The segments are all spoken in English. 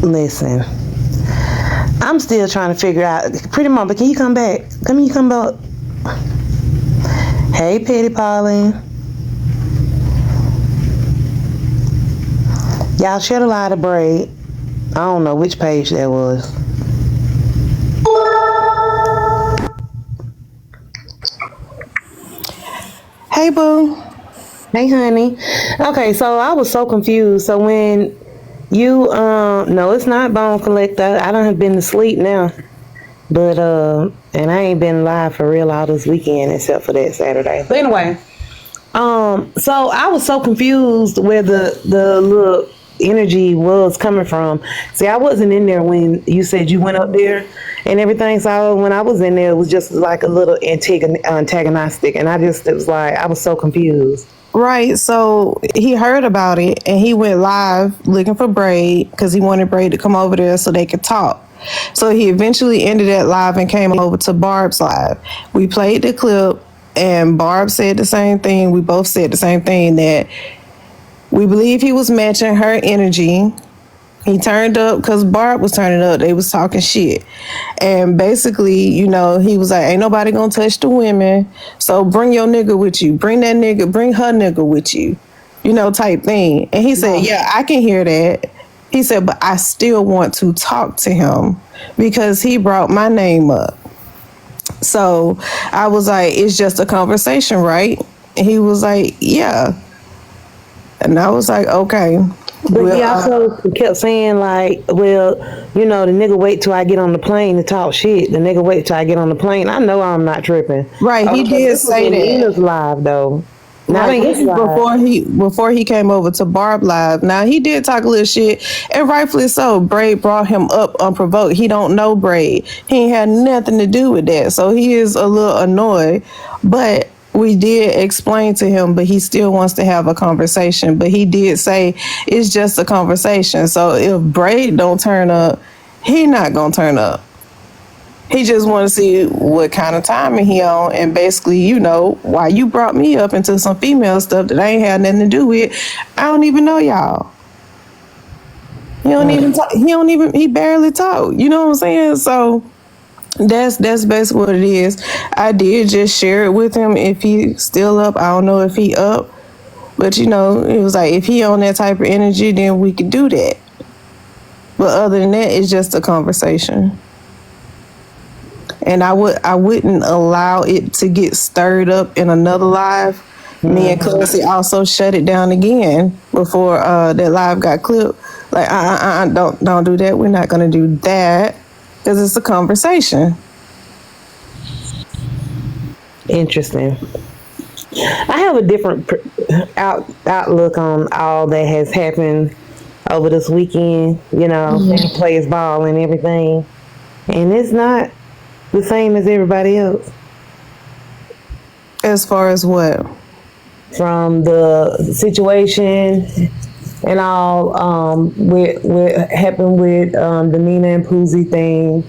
Listen, I'm still trying to figure out. Pretty Mama, can you come back? Come back. Hey, Petty Pauline. Y'all shed a lot of braid. I don't know which page that was. Hey, boo. Hey, honey. Okay, so I was so confused. So when you, no, it's not Bone Collector. I done have been to sleep now. But, and I ain't been live for real all this weekend except for that Saturday. But anyway, so I was so confused where the little energy was coming from. See, I wasn't in there when you said you went up there and everything. So when I was in there, it was just like a little antagonistic. And it was like, I was so confused. Right. So he heard about it and he went live looking for Braid because he wanted Braid to come over there so they could talk. So he eventually ended that live and came over to Barb's live. We played the clip and Barb said the same thing. We both said the same thing, that we believe he was matching her energy. He turned up because Barb was turning up. They was talking shit. And basically, you know, he was like, ain't nobody gonna touch the women. So bring your nigga with you. Bring her nigga with you. You know, type thing. And he said, yeah, I can hear that. He said, but I still want to talk to him because he brought my name up. So I was like, it's just a conversation, right? And he was like, yeah. And I was like, okay. But he also kept saying like, well, you know, the nigga wait till I get on the plane to talk shit. The nigga wait till I get on the plane. I know I'm not tripping. Right, he did say that. Nina's live though. Now this is before he came over to Barb live. Now he did talk a little shit, and rightfully so. Braid brought him up unprovoked. He don't know Braid. He ain't had nothing to do with that, so he is a little annoyed. But we did explain to him, but he still wants to have a conversation. But he did say it's just a conversation. So if Braid don't turn up, he not gonna turn up. He just want to see what kind of timing he on, and basically, you know, why you brought me up into some female stuff that I ain't had nothing to do with. I don't even know y'all. He don't even talk. He barely talk. You know what I'm saying? So that's basically what it is. I did just share it with him. If he's still up, I don't know if he up, but you know, it was like if he on that type of energy, then we could do that. But other than that, it's just a conversation. And I wouldn't allow it to get stirred up in another live. Mm-hmm. Me and Clancy also shut it down again before that live got clipped. Like, don't do that. We're not gonna do that because it's a conversation. Interesting. I have a different outlook on all that has happened over this weekend. You know, players ball and everything, and it's not the same as everybody else. As far as what? From the situation and all, with what happened with the Nina and Poozie thing,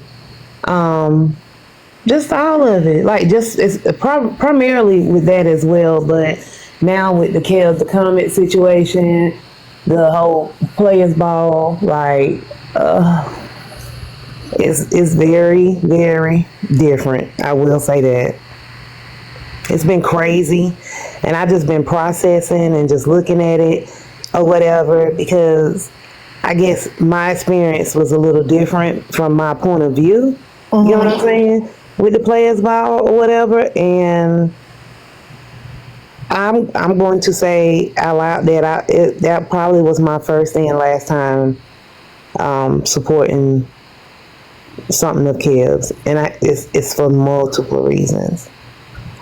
just all of it. Like, just it's primarily with that as well, but now with the Kels the Comet situation, the whole players ball, like, it's very, very different. I will say that. It's been crazy, and I've just been processing and just looking at it or whatever, because I guess my experience was a little different from my point of view. Mm-hmm. You know what I'm saying? With the players ball or whatever, and I'm going to say out loud that that probably was my first and last time supporting something of Kev's, and it's for multiple reasons.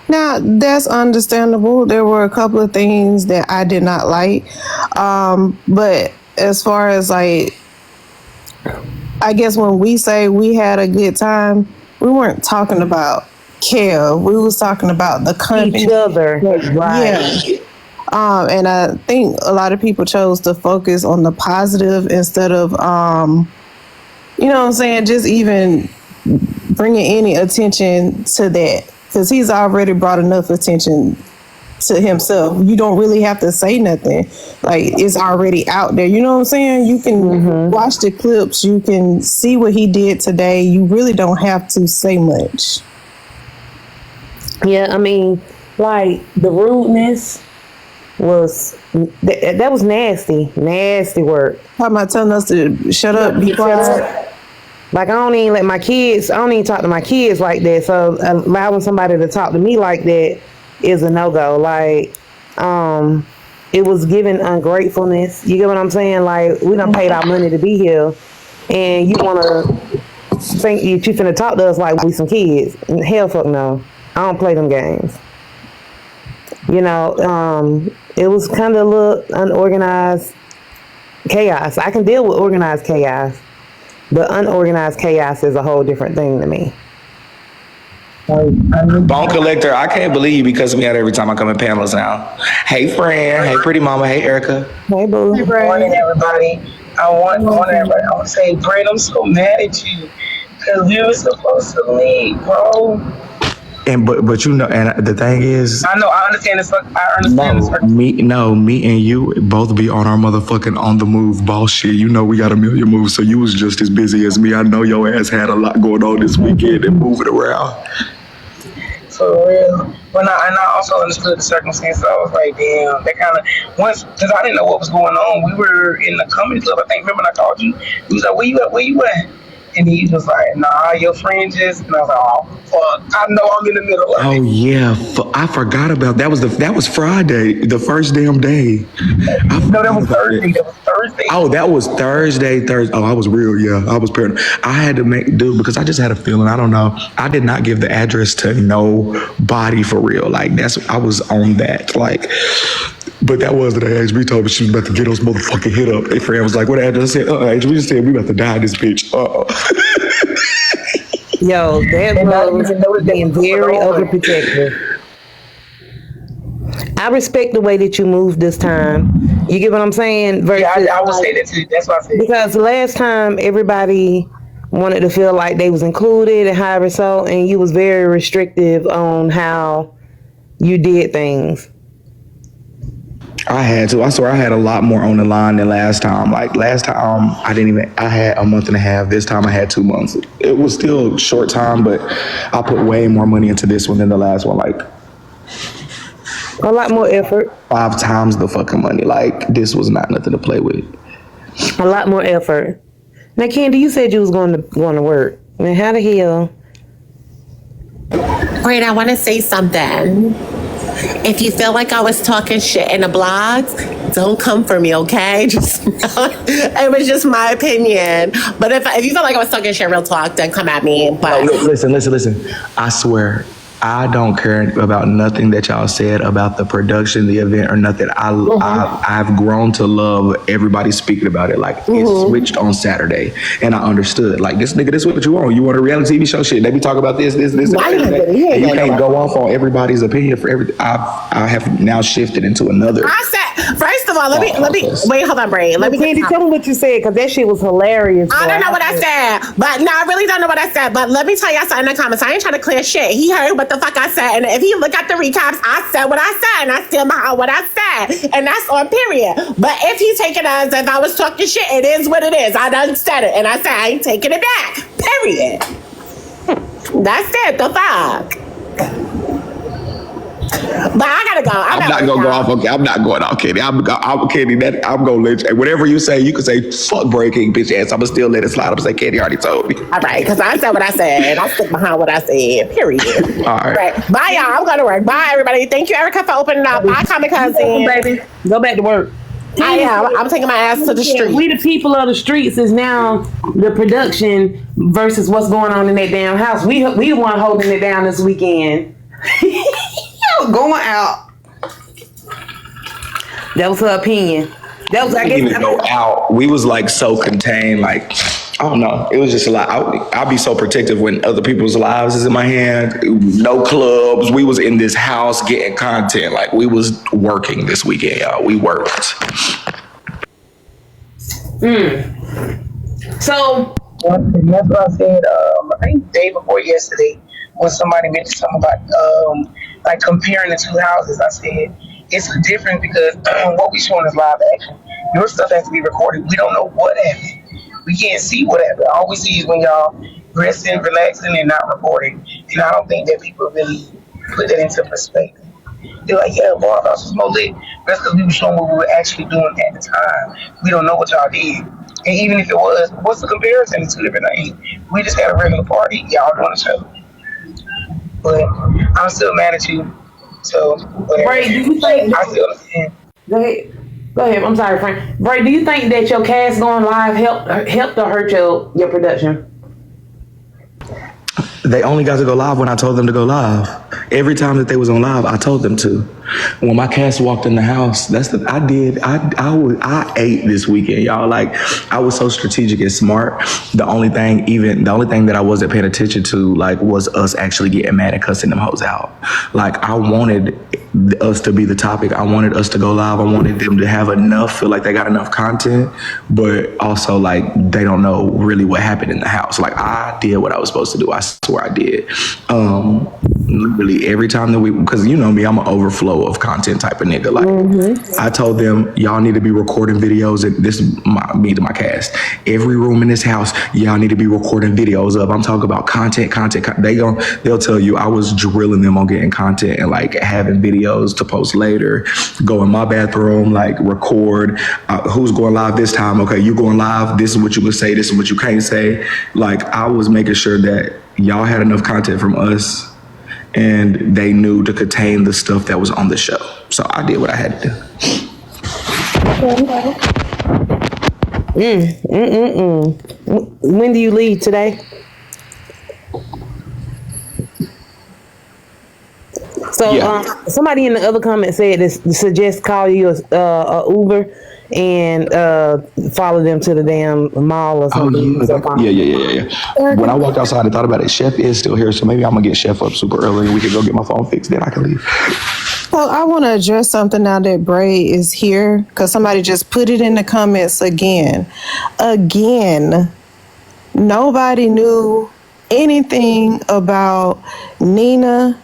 Now, that's understandable. There were a couple of things that I did not like, but as far as like, I guess when we say we had a good time, we weren't talking about Kev. We was talking about the company. Each other, right? Yeah. And I think a lot of people chose to focus on the positive instead of you know what I'm saying, just even bringing any attention to that, because he's already brought enough attention to himself. You don't really have to say nothing. Like, it's already out there. You know what I'm saying? You can watch the clips. You can see what he did today. You really don't have to say much. Yeah, I mean, like the rudeness was that was nasty work. How about telling us to shut up, be quiet? Like I don't even talk to my kids like that. So allowing somebody to talk to me like that is a no-go. Like, it was giving ungratefulness. You get what I'm saying? Like, we done paid our money to be here, and you wanna think you finna talk to us like we some kids. Hell fuck no. I don't play them games. You know, it was kind of a little unorganized chaos. I can deal with organized chaos, but unorganized chaos is a whole different thing to me. Bone collector, I can't believe you because of me out every time I come in panels now. Hey, friend. Hey, pretty mama. Hey, Erica. Hey, boo. Good morning, everybody. I want to say, Brent, I'm so mad at you because you were supposed to leave, bro. And but you know, and the thing is, I know, I understand this. I understand this. me and you both be on our motherfucking on the move boss shit. You know, we got a million moves, so you was just as busy as me. I know your ass had a lot going on this weekend and moving around. For real. But I also understood the circumstances. I was like, damn, that kind of because I didn't know what was going on. We were in the comedy club. I think. Remember when I called you? He was like, where you at? Where you at? And he was like, nah, your friend just, and I was like, oh, fuck, I know I'm in the middle of it. Oh yeah, I forgot about that. That was Friday, the first damn day. No, that was Thursday. That was Thursday. Oh, that was Thursday. Oh, I was real. Yeah, I was paranoid. I had to make do because I just had a feeling. I don't know. I did not give the address to nobody for real. Like I was on that. Like, but that was the day HB told me she was about to get us motherfucking hit up. Their friend was like, "What address?" I said, HB just said we about to die in this bitch. Yo, that was being very overprotective. I respect the way that you moved this time. You get what I'm saying? Versus, yeah, I would say that too. That's what I said. Because last time everybody wanted to feel like they was included and however so, and you was very restrictive on how you did things. I had to. I swear I had a lot more on the line than last time. Like last time, I had a month and a half. This time I had 2 months. It was still a short time, but I put way more money into this one than the last one. Like a lot more effort. 5 times the fucking money. Like this was not nothing to play with. A lot more effort. Now, Candy, you said you was going to work. Now, how the hell? Great, I want to say something. If you feel like I was talking shit in the blogs, don't come for me, okay? Just it was just my opinion. But if you feel like I was talking shit, real talk, then come at me. But listen. I swear, I don't care about nothing that y'all said about the production, the event, or nothing. I've grown to love everybody speaking about it. Like it switched on Saturday, and I understood. Like this nigga, this is what you want. You want a reality TV show shit? They be talking about this, and you can't go off on everybody's opinion for everything. I have now shifted into another. I said, first of all, let me wait. Hold on, Bray. Let me Candy, tell me what you said because that shit was hilarious. I don't know what I said, but no, I really don't know what I said. But let me tell y'all something in the comments. I ain't trying to clear shit. He heard what the fuck I said, and if you look at the recaps, I said what I said, and I stand behind what I said, and that's on period. But if you take it as if I was talking shit, it is what it is. I done said it, and I said I ain't taking it back. Period. That's it. The fuck. But I gotta go. I'm not gonna go off. Okay, I'm not going off, Kenny. I'm Kenny. I'm gonna let you. Whatever you say, you can say fuck breaking bitch ass. I'm gonna still let it slide. I'm gonna say Kenny already told me. All right, because I said what I said, and I stick behind what I said. Period. All right. Bye, y'all. I'm going to work. Bye, everybody. Thank you, Erica, for opening up. Bye, Comic Cousin. Baby, go back to work. I am. I'm taking my ass to the street. We the people of the streets is now the production versus what's going on in that damn house. We the one holding it down this weekend. Going out. That was her opinion. That was, I guess. We didn't even go out. We was like so contained. Like I don't know. It was just a lot. I'll be so protective when other people's lives is in my hand. No clubs. We was in this house getting content. Like we was working this weekend, y'all. We worked. So and that's what I said. I think the day before yesterday. when somebody mentioned something about like comparing the two houses. I said it's a difference because what we showing is live action. Your stuff has to be recorded. We don't know what happened. We can't see what happened. All we see is when y'all resting, relaxing, and not recording. And I don't think that people really put that into perspective. They're like, yeah, Bar House was more lit. That's because we were showing what we were actually doing at the time. We don't know what y'all did. And even if it was, what's the comparison? It's two different things. We just had a regular party. Y'all doing a show. But I'm still mad at you. So, whatever. Bray, do you think? I still understand. Go ahead. Go ahead. I'm sorry, Frank. Bray, do you think that your cast going live helped or hurt your production? They only got to go live when I told them to go live. Every time that they was on live, I told them to. When my cast walked in the house, I ate this weekend, y'all. Like, I was so strategic and smart. The only thing that I wasn't paying attention to, like, was us actually getting mad and cussing them hoes out. Like, I wanted us to be the topic. I wanted us to go live. I wanted them to have enough, feel like they got enough content, but also like they don't know really what happened in the house. Like, I did what I was supposed to do. I swear I did. Literally every time that because you know me, I'm an overflow of content type of nigga. Like, I told them, y'all need to be recording videos. And this is me to my cast. Every room in this house, y'all need to be recording videos up. I'm talking about content. They'll tell you I was drilling them on getting content and like having videos to post later. Go in my bathroom, like record. Who's going live this time? Okay, you going live. This is what you can say. This is what you can't say. Like, I was making sure that y'all had enough content from us and they knew to contain the stuff that was on the show. So I did what I had to do. When do you leave today? So yeah. Somebody in the other comment said this suggest call you a Uber and follow them to the damn mall or something. Yeah. When I walked outside, I thought about it. Chef is still here, so maybe I'm gonna get Chef up super early and we can go get my phone fixed. Then I can leave. Well, I want to address something now that Bray is here, because somebody just put it in the comments again. Nobody knew anything about Nina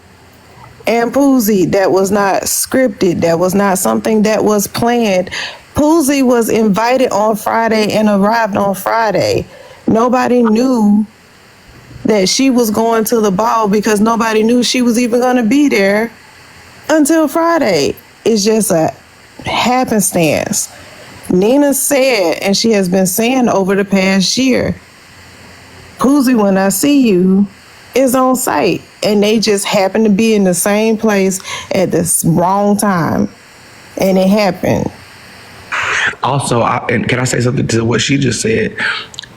and Poozie. That was not scripted. That was not something that was planned. Poozie was invited on Friday and arrived on Friday. Nobody knew that she was going to the ball because nobody knew she was even going to be there until Friday. It's just a happenstance. Nina said, and she has been saying over the past year, Poozie, when I see you, is on site. And they just happen to be in the same place at the wrong time. And it happened. Also, and can I say something to what she just said?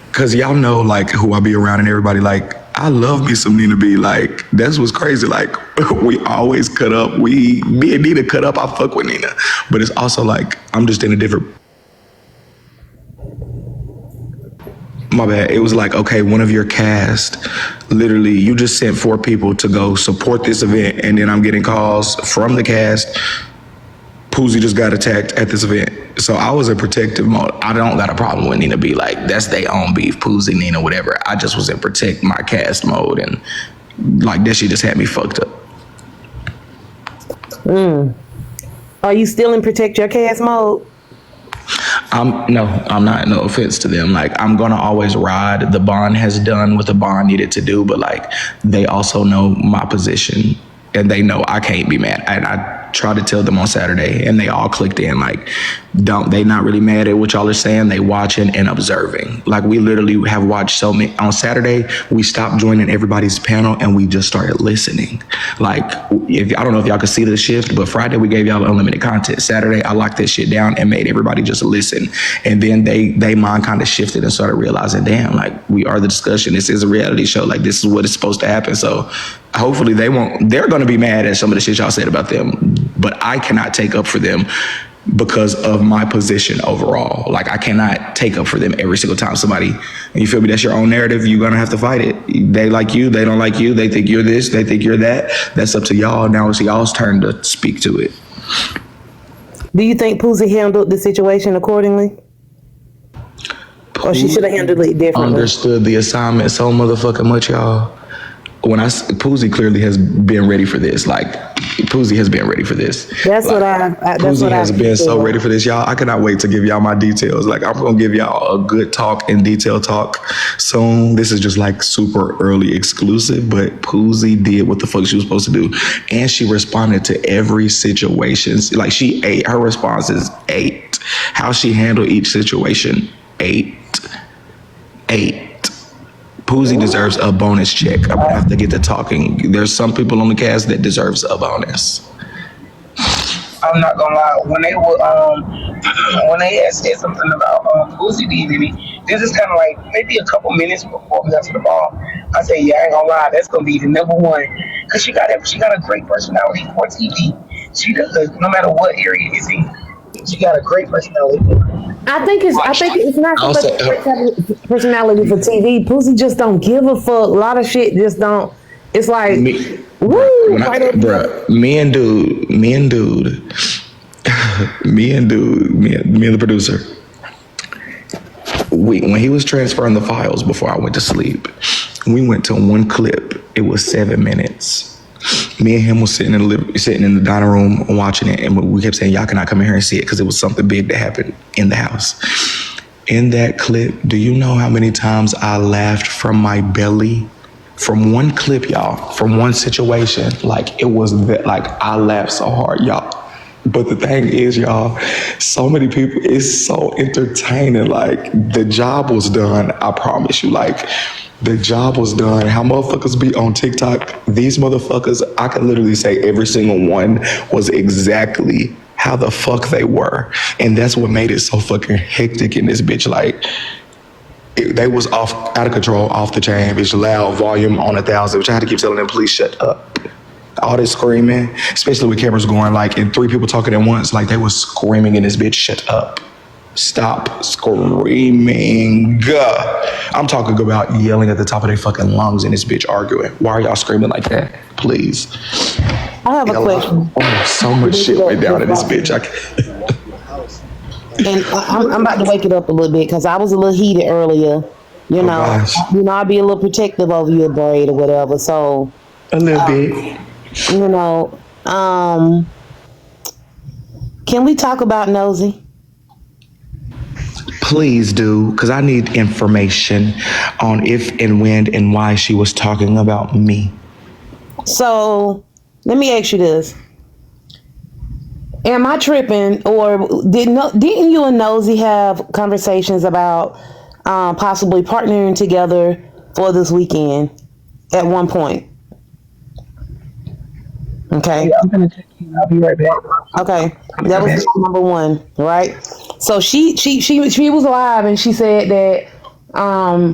Because y'all know, like, who I be around and everybody, like, I love me some Nina B. Like, that's what's crazy. Like, we always cut up. Me and Nina cut up. I fuck with Nina. But it's also like, I'm just in a different... My bad. It was like, okay, one of your cast, literally, you just sent 4 people to go support this event, and then I'm getting calls from the cast. Poozie just got attacked at this event. So I was in protective mode. I don't got a problem with Nina B. Like, that's their own beef, Poozie, Nina, whatever. I just was in protect my cast mode, and like that shit just had me fucked up. Are you still in protect your cast mode? No, I'm not. No offense to them. Like, I'm gonna always ride. The bond has done what the bond needed to do, but like, they also know my position, and they know I can't be mad. And I tried to tell them on Saturday, and they all clicked in. Like, they not really mad at what y'all are saying. They watching and observing. Like, we literally have watched so many. On Saturday, we stopped joining everybody's panel and we just started listening. Like, I don't know if y'all could see the shift, but Friday we gave y'all unlimited content. Saturday, I locked that shit down and made everybody just listen. And then they mind kind of shifted and started realizing, damn, like, we are the discussion. This is a reality show. Like, this is what is supposed to happen. So hopefully they're going to be mad at some of the shit y'all said about them, but I cannot take up for them because of my position overall. Like, I cannot take up for them every single time somebody, you feel me, that's your own narrative, you're gonna have to fight it. They like you, they don't like you, they think you're this, they think you're that. That's up to y'all. Now it's y'all's turn to speak to it. Do you think Poozie handled the situation accordingly? Or she should have handled it differently? Understood the assignment so motherfucking much, y'all. Poozie clearly has been ready for this. Like, Poozie has been ready for this. That's like, what that's Poozie what has been so ready for this, y'all. I cannot wait to give y'all my details. Like, I'm gonna give y'all a good talk and detailed talk soon. This is just like super early exclusive, but Poozie did what the fuck she was supposed to do, and she responded to every situation. Like, she ate. Her response is 8. How she handled each situation, 8. Poozie deserves a bonus check. I'm gonna have to get to talking. There's some people on the cast that deserves a bonus. I'm not gonna lie. When they were when they had said something about Boosie did, this is kind of like maybe a couple minutes before we got to the ball. I said, yeah, I ain't gonna lie, that's gonna be the number one because she got a great personality for TV. She does, no matter what area it's in. She got a great personality. I think it's not so much personality for TV. Pussy just don't give a fuck. A lot of shit just don't. It's like, woo, me and the producer. When he was transferring the files before I went to sleep, we went to one clip. It was 7 minutes. Me and him was sitting in the dining room watching it, and we kept saying, y'all cannot come in here and see it because it was something big that happened in the house. In that clip, do you know how many times I laughed from my belly? From one clip, y'all, from one situation, like it was that, like I laughed so hard, y'all. But the thing is, y'all, so many people, it's so entertaining. Like, the job was done, I promise you. Like, the job was done. How motherfuckers be on TikTok? These motherfuckers, I can literally say every single one was exactly how the fuck they were. And that's what made it so fucking hectic in this bitch. Like, they was out of control, off the chain, bitch, loud, volume on 1,000, which I had to keep telling them, please shut up. All this screaming, especially with cameras going, like, and 3 people talking at once, like they was screaming in this bitch, shut up. Stop screaming. I'm talking about yelling at the top of their fucking lungs in this bitch arguing. Why are y'all screaming like that? Please. I have a question. Oh, so much shit right down in this bitch. And I'm about to wake it up a little bit because I was a little heated earlier. You know, I'd be a little protective over your braid or whatever. So a little bit. You know, can we talk about Nosy? Please do, because I need information on if and when and why she was talking about me. So let me ask you this. Am I tripping, or didn't you and Nosy have conversations about possibly partnering together for this weekend at one point? Okay. Yeah, I'm gonna check you. I'll be right back. Okay, that was number one, right? So she was live and she said that I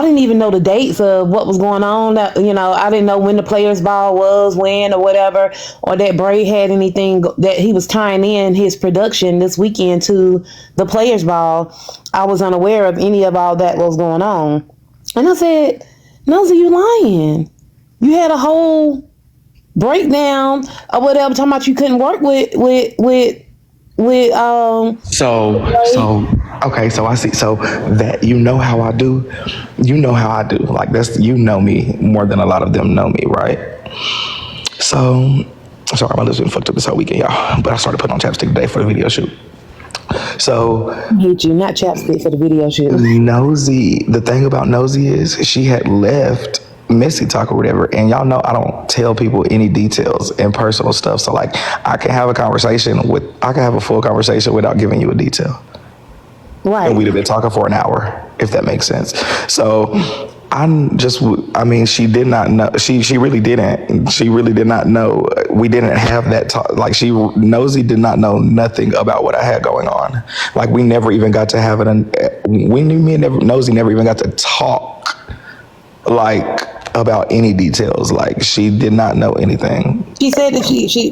didn't even know the dates of what was going on. That, you know, I didn't know when the Players Ball was, when or whatever, or that Bray had anything that he was tying in his production this weekend to the Players Ball. I was unaware of any of all that was going on, and I said, "Nosy, you lying? You had a whole breakdown or whatever talking about you couldn't work with so I see. So that, you know how I do, like, that's, you know me more than a lot of them know me, right? So sorry, my lips been fucked up this whole weekend, y'all, but I started putting on chapstick today for the video shoot. So I hate you, not chapstick for the video shoot. Nosy, the thing about Nosy is she had left Missy Talk or whatever, and y'all know I don't tell people any details and personal stuff. So like, I can have a full conversation without giving you a detail. Right. And we'd have been talking for an hour, if that makes sense. So she did not know. She really didn't. She really did not know. We didn't have that talk. Like, Nosy did not know nothing about what I had going on. Like, we never even got to have Nosy never even got to talk, like, about any details. Like, she did not know anything. She said that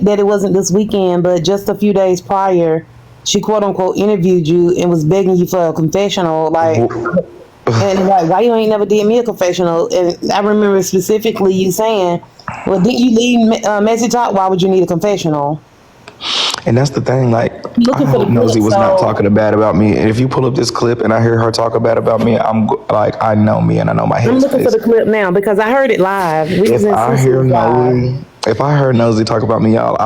that it wasn't this weekend, but just a few days prior, she quote unquote interviewed you and was begging you for a confessional, like, and like, why you ain't never did me a confessional? And I remember specifically you saying, well, didn't you leave Messy Talk? Why would you need a confessional? And that's the thing, like, I Looking for the hope Nosy clip, was not so- talking bad about me. And if you pull up this clip and I hear her talk bad about me, like, I know me and I know my I'm looking for headspace. the clip now because I heard it live. We was If in I hear Cece's live. Nosy, if I heard Nosy talk about me, y'all,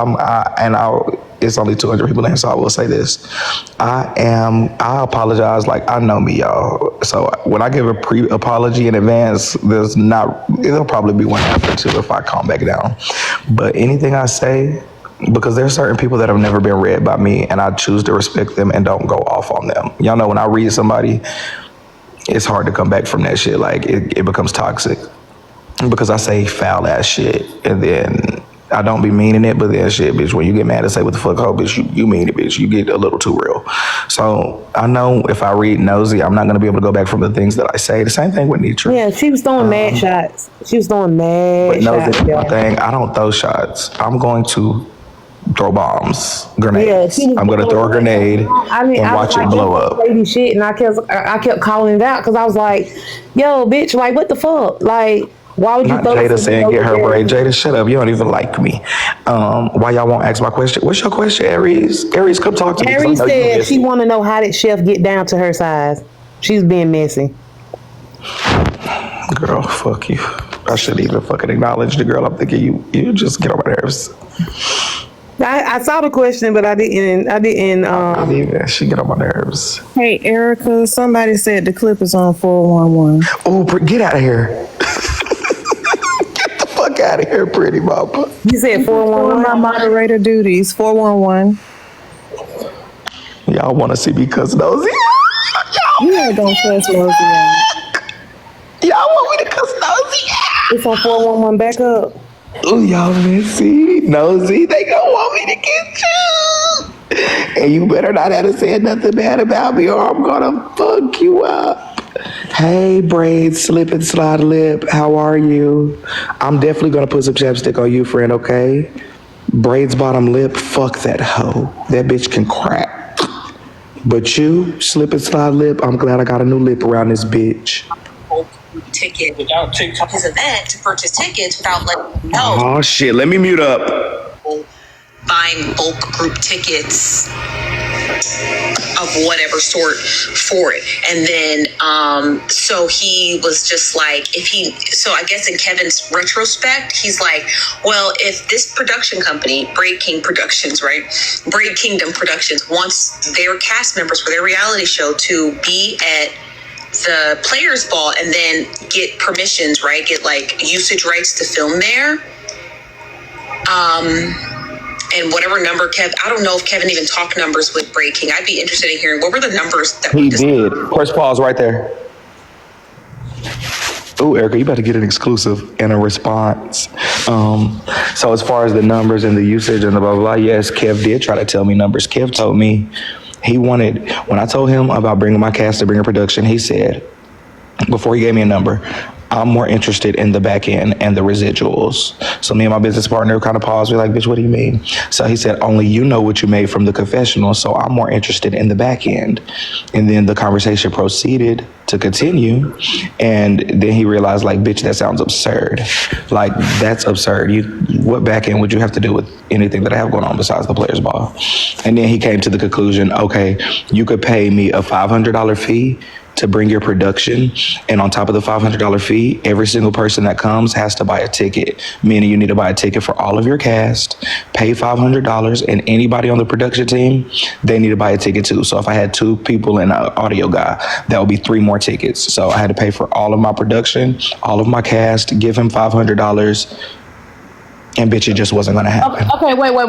it's only 200 people in, so I will say this. I apologize, like, I know me, y'all. So when I give a pre-apology in advance, it'll probably be one after two if I calm back down. But anything I say, because there's certain people that have never been read by me, and I choose to respect them and don't go off on them. Y'all know when I read somebody, it's hard to come back from that shit. Like, it becomes toxic. Because I say foul ass shit, and then I don't be meaning it, but then shit, bitch, when you get mad and say what the fuck, oh, bitch, you mean it, bitch. You get a little too real. So I know if I read Nosy, I'm not gonna be able to go back from the things that I say. The same thing with Nitra. Yeah, she was throwing mad shots. She was throwing mad But Nosy, shots. my thing, I don't throw shots. I'm going to throw bombs, grenades. Yeah, she was I'm gonna throw a grenade and watch it blow up. Lady shit, and I kept calling it out because I was like, "Yo, bitch, like what the fuck? Like, why would you Not throw Jada this saying over get her there?" braid. Jada, shut up. You don't even like me. Why y'all won't ask my question? What's your question, Aries? Aries, come talk to me. 'Cause I Aries know you said miss she me. want to know how did Chef get down to her size. She's being messy. Girl, fuck you. I shouldn't even fucking acknowledge the girl. I'm thinking you just get on my nerves. I saw the question, but I didn't. She get on my nerves. Hey, Erica, somebody said the clip is on 411. Oh, get out of here. Get the fuck out of here, pretty mama. You said Doing my 411. moderator duties, 411. Y'all want to see me cuss Nosy? You ain't gonna cuss Nosy out. Y'all want me to cuss Nosy? It's on 411. Back up. Oh, y'all messy. Nosy, they gonna want me to get you. And you better not have to say nothing bad about me or I'm gonna fuck you up. Hey, braid, slip and slide lip, how are you? I'm definitely gonna put some chapstick on you, friend, okay? Braid's bottom lip, fuck that hoe. That bitch can crack. But you, slip and slide lip, I'm glad I got a new lip around this bitch. Ticket without his event to purchase tickets without letting him know. Oh shit, let me mute up. Buying bulk group tickets of whatever sort for it. And then so he was just like, so I guess in Kevin's retrospect, he's like, well, if this production company, Braid King Productions, right? Braid Kingdom Productions wants their cast members for their reality show to be at the players ball and then get permissions, right? Get like usage rights to film there. And whatever number I don't know if Kevin even talked numbers with Breaking. I'd be interested in hearing what were the numbers that He did. Press pause right there. Oh, Erica, you better get an exclusive and a response. So as far as the numbers and the usage and the blah, blah, blah, yes, Kev did try to tell me numbers. Kev told me when I told him about bringing my cast to bring a production, he said, before he gave me a number, I'm more interested in the back end and the residuals. So me and my business partner kind of paused. We're like, bitch, what do you mean? So he said, only you know what you made from the confessional. So I'm more interested in the back end. And then the conversation proceeded to continue. And then he realized, like, bitch, that sounds absurd. Like, that's absurd. What back end would you have to do with anything that I have going on besides the players ball? And then he came to the conclusion, okay, you could pay me a $500 fee to bring your production, and on top of the $500 fee, every single person that comes has to buy a ticket, meaning you need to buy a ticket for all of your cast, pay $500, and anybody on the production team, they need to buy a ticket too. So if I had 2 people and an audio guy, that would be 3 more tickets. So I had to pay for all of my production, all of my cast, give him $500, and bitch, it just wasn't gonna happen. Okay, wait, whoa.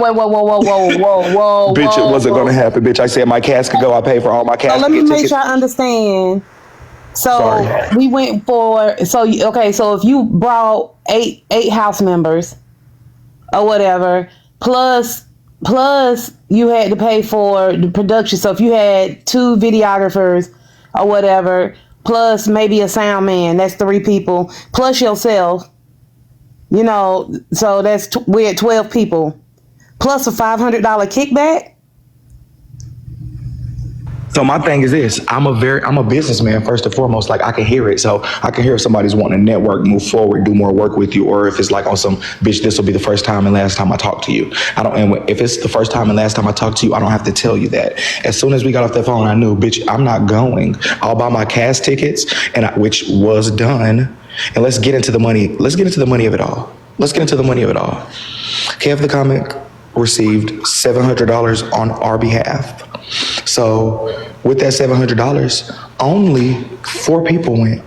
Bitch, it wasn't gonna happen. Bitch, I said my cast could go. I paid for all my cast. So let me make sure I understand. So Sorry. we went for so if you brought eight house members or whatever, plus you had to pay for the production. So if you had 2 videographers or whatever, plus maybe a sound man, that's 3 people, plus yourself. You know, so we're at 12 people, plus a $500 kickback. So my thing is this: I'm a businessman first and foremost. Like I can hear it, so I can hear if somebody's wanting to network, move forward, do more work with you, or if it's like on some bitch, this will be the first time and last time I talk to you. I don't. And if it's the first time and last time I talk to you, I don't have to tell you that. As soon as we got off the phone, I knew, bitch, I'm not going. I'll buy my cast tickets, which was done. And let's get into the money. Let's get into the money of it all. Let's get into the money of it all. Kev the comic received $700 on our behalf. So with that $700, only 4 people went.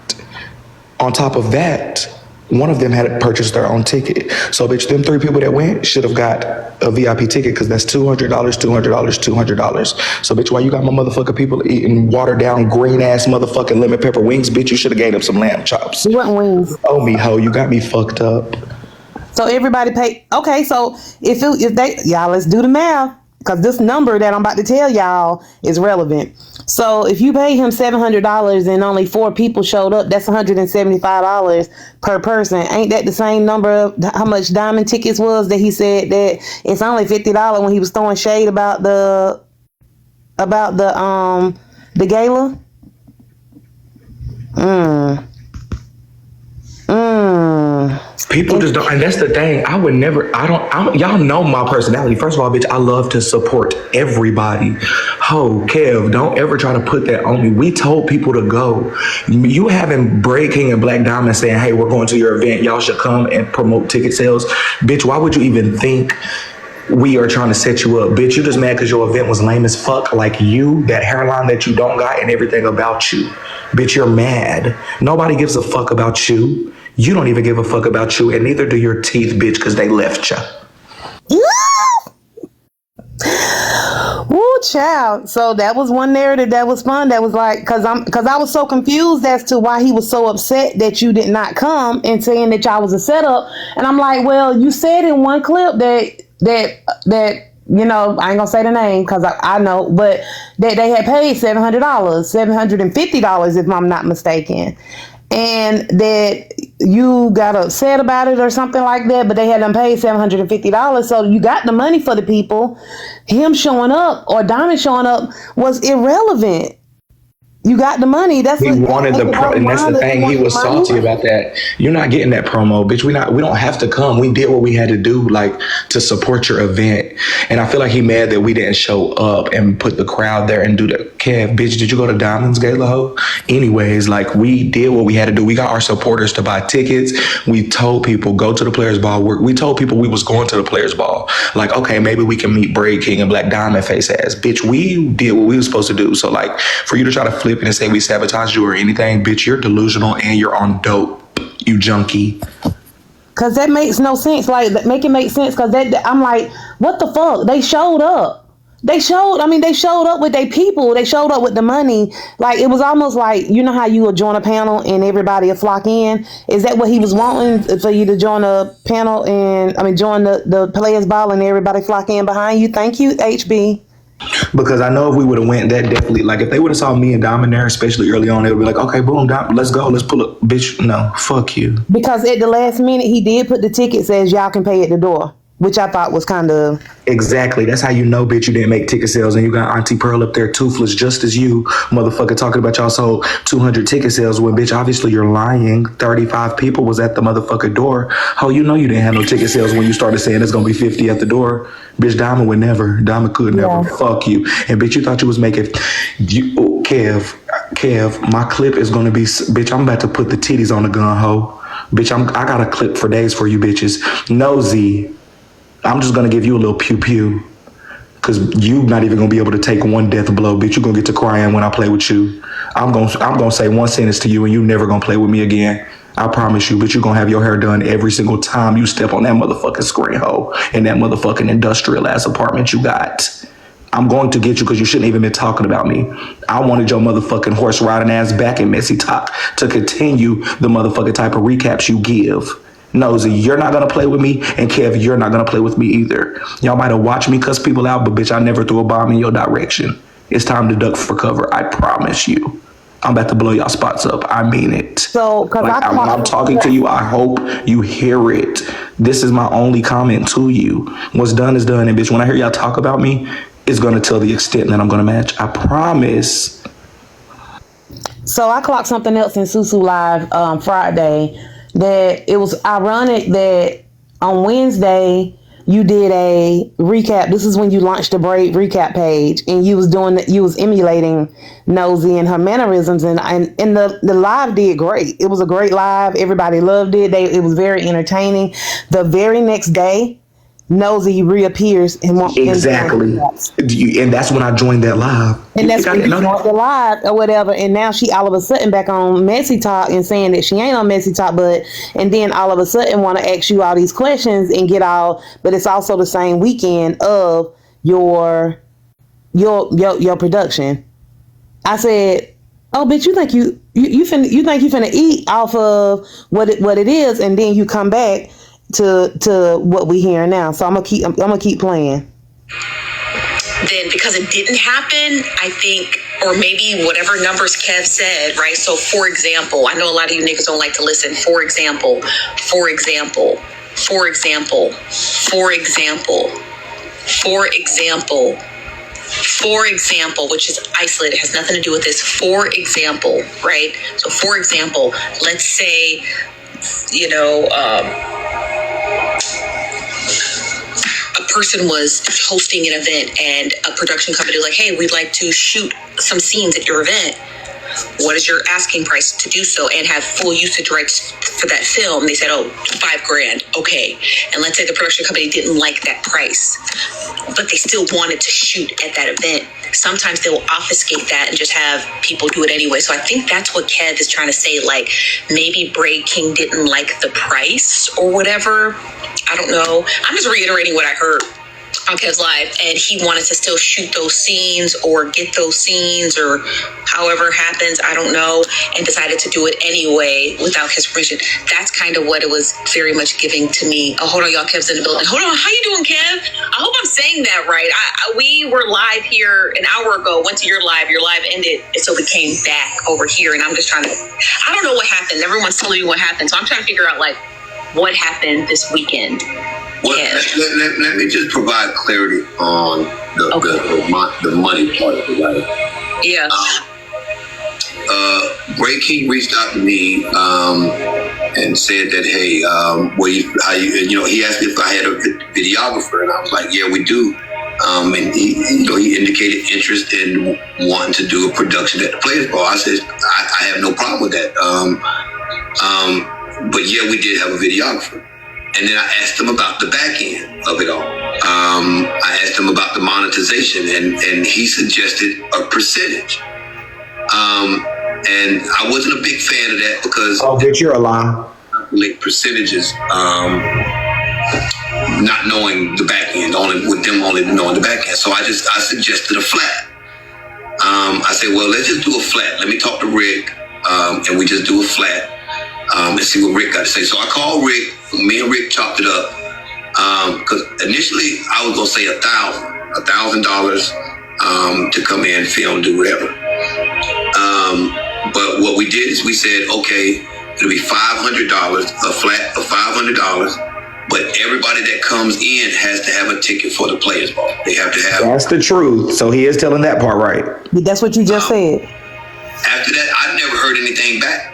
On top of that, one of them had purchased their own ticket. So bitch, them 3 people that went should have got a VIP ticket because that's $200, $200, $200. So bitch, why you got my motherfucking people eating watered down green ass motherfucking lemon pepper wings? Bitch, you should have gave them some lamb chops. You want wings? Oh me ho, you got me fucked up. So everybody paid. Okay, so if they y'all, let's do the math, because this number that I'm about to tell y'all is relevant. So if you pay him $700 and only 4 people showed up, that's $175 per person. Ain't that the same number of how much diamond tickets was that he said that it's only $50 when he was throwing shade about the gala? People just don't, and that's the thing. Y'all know my personality. First of all, bitch, I love to support everybody. Ho, Kev, don't ever try to put that on me. We told people to go. You having Braid King and Black Diamond saying, hey, we're going to your event. Y'all should come and promote ticket sales. Bitch, why would you even think we are trying to set you up? Bitch, you just mad because your event was lame as fuck. Like you, that hairline that you don't got and everything about you. Bitch, you're mad. Nobody gives a fuck about you. You don't even give a fuck about you, and neither do your teeth, bitch, because they left you. Woo, child. So that was one narrative that was fun. That was like, because I was so confused as to why he was so upset that you did not come and saying that y'all was a setup. And I'm like, well, you said in one clip that you know, I ain't gonna say the name because I know, but that they had paid $700, $750 if I'm not mistaken. And that you got upset about it or something like that, but they had them paid $750. So you got the money for the people. Him showing up or Diamond showing up was irrelevant. You got the money. That's he wanted and that's the thing. He was salty about that. You're not getting that promo, bitch. We don't have to come. We did what we had to do, like to support your event. And I feel like he mad that we didn't show up and put the crowd there and do the Kev, bitch. Did you go to Diamond's Gala ho? Anyways, like we did what we had to do. We got our supporters to buy tickets. We told people go to the Players Ball. We told people we was going to the Players Ball. Like, okay, maybe we can meet Braid King and Black Diamond face ass. Bitch, we did what we was supposed to do. So like for you to try to flip and say we sabotaged you or anything, bitch, you're delusional and you're on dope, you junkie. Cause that makes no sense. Like, make it make sense. Cause I'm like, what the fuck? They showed up. They showed up with their people. They showed up with the money. Like, it was almost like, you know how you would join a panel and everybody will flock in? Is that what he was wanting, for you to join a panel and, join the Players Ball and everybody flock in behind you? Thank you, HB. Because I know if we would have went, that definitely, like if they would have saw me and Diamond there, especially early on, they would be like, okay, boom, let's go, let's pull up. Bitch, no, fuck you. Because at the last minute, he did put the ticket says y'all can pay at the door, which I thought was kind of... Exactly. That's how you know, bitch, you didn't make ticket sales. And you got Auntie Pearl up there toothless just as you, motherfucker, talking about y'all sold 200 ticket sales when, bitch, obviously you're lying. 35 people was at the motherfucker door. Oh, you know you didn't have no ticket sales when you started saying it's going to be 50 at the door. Bitch, Diamond would never. Diamond could never. Yeah. Fuck you. And, bitch, you thought you was making... Kev, my clip is going to be... Bitch, I'm about to put the titties on the gun, ho. Bitch, I got a clip for days for you, bitches. Nosy. I'm just going to give you a little pew-pew because you not even going to be able to take one death blow, bitch. You're going to get to crying when I play with you. I'm going to say one sentence to you and you never going to play with me again. I promise you, but you're going to have your hair done every single time you step on that motherfucking screen hole in that motherfucking industrial ass apartment you got. I'm going to get you because you shouldn't even been talking about me. I wanted your motherfucking horse riding ass back in Messy Talk to continue the motherfucking type of recaps you give. Nosy, you're not gonna play with me, and Kev, you're not gonna play with me either. Y'all might have watched me cuss people out, but bitch, I never threw a bomb in your direction. It's time to duck for cover, I promise you. I'm about to blow y'all spots up. I mean it. So, cause like, when I'm talking to you, I hope you hear it. This is my only comment to you. What's done is done, and bitch, when I hear y'all talk about me, is going to tell the extent that I'm going to match. I promise. So I clocked something else in Susu Live Friday, that it was ironic that on Wednesday you did a recap. This is when you launched the Braid recap page, and you was emulating Nosy and her mannerisms, and the live did great. It was a great live. Everybody loved it. It was very entertaining. The very next day, Nosy reappears and exactly, and that's when I joined that live. And that's when you joined the live or whatever. And now she all of a sudden back on Messy Talk and saying that she ain't on Messy Talk, and then all of a sudden want to ask you all these questions and get all. But it's also the same weekend of your production. I said, "Oh, bitch, you think you finna eat off of what it is, and then you come back to what we hearing now." So I'm gonna keep playing. Then because it didn't happen, I think, or maybe whatever numbers Kev said, right? So for example, I know a lot of you niggas don't like to listen. For example, which is isolated, has nothing to do with this. For example, right? So for example, let's say, a person was hosting an event and a production company was like, hey, we'd like to shoot some scenes at your event. What is your asking price to do so and have full usage rights for that film? They said, oh, $5,000. Okay. And let's say the production company didn't like that price, but they still wanted to shoot at that event. Sometimes they'll obfuscate that and just have people do it anyway. So I think that's what Kev is trying to say. Like, maybe Braid King didn't like the price or whatever. I don't know. I'm just reiterating what I heard on Kev's Live, and he wanted to still shoot those scenes or get those scenes or however it happens, I don't know, and decided to do it anyway without his permission. That's kind of what it was very much giving to me. Oh, hold on, y'all, Kev's in the building. Hold on, how you doing, Kev? I hope I'm saying that right. We were live here an hour ago, went to your live ended, and so we came back over here, and I'm just trying to, I don't know what happened. Everyone's telling me what happened, so I'm trying to figure out, like, what happened this weekend. Well, let me just provide clarity on the money part of it, right? Yeah. Braid King reached out to me and said that, hey, he asked me if I had a videographer, and I was like, yeah, we do. And he indicated interest in wanting to do a production at the Players Ball. I said, I have no problem with that. But yeah, we did have a videographer. And then I asked him about the back end of it all. I asked him about the monetization, and he suggested a percentage. And I wasn't a big fan of that because bitch, you're a lie. Percentages, not knowing the back end, only knowing the back end. So I suggested a flat. I said, well, let's just do a flat. Let me talk to Rick, and we just do a flat. And see what Rick got to say. So I called Rick. Me and Rick chopped it up because initially I was gonna say $1,000 to come in, film, do whatever. But what we did is we said, okay, it'll be $500, a flat of $500. But everybody that comes in has to have a ticket for the Players Ball. They have to have. That's the truth. So he is telling that part right. That's what you just said. After that, I never heard anything back.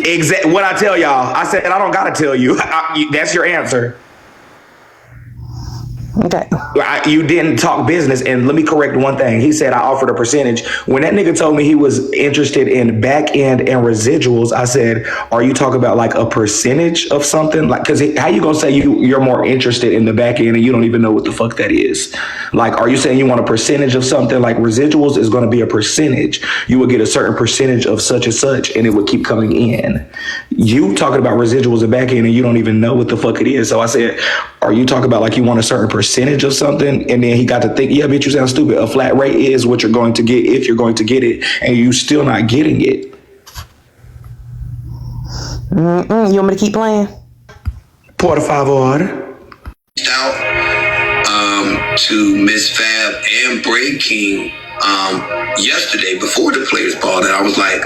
Exactly what I tell y'all. I said, I don't gotta tell you. That's your answer. Okay. You didn't talk business, and let me correct one thing. He said I offered a percentage. When that nigga told me he was interested in back end and residuals, I said, are you talking about like a percentage of something? Like, cause how you gonna say you're more interested in the back end and you don't even know what the fuck that is? Like, are you saying you want a percentage of something? Like residuals is gonna be a percentage. You would get a certain percentage of such and such, and it would keep coming in. You talking about residuals and back end and you don't even know what the fuck it is. So I said, are you talking about like you want a certain percentage of something? And then he got to think, yeah, bitch, you sound stupid. A flat rate is what you're going to get if you're going to get it, and you still not getting it. You want me to keep playing? Por favor. Out to Miss Fab and Braid King yesterday before the Players Ball, and I was like,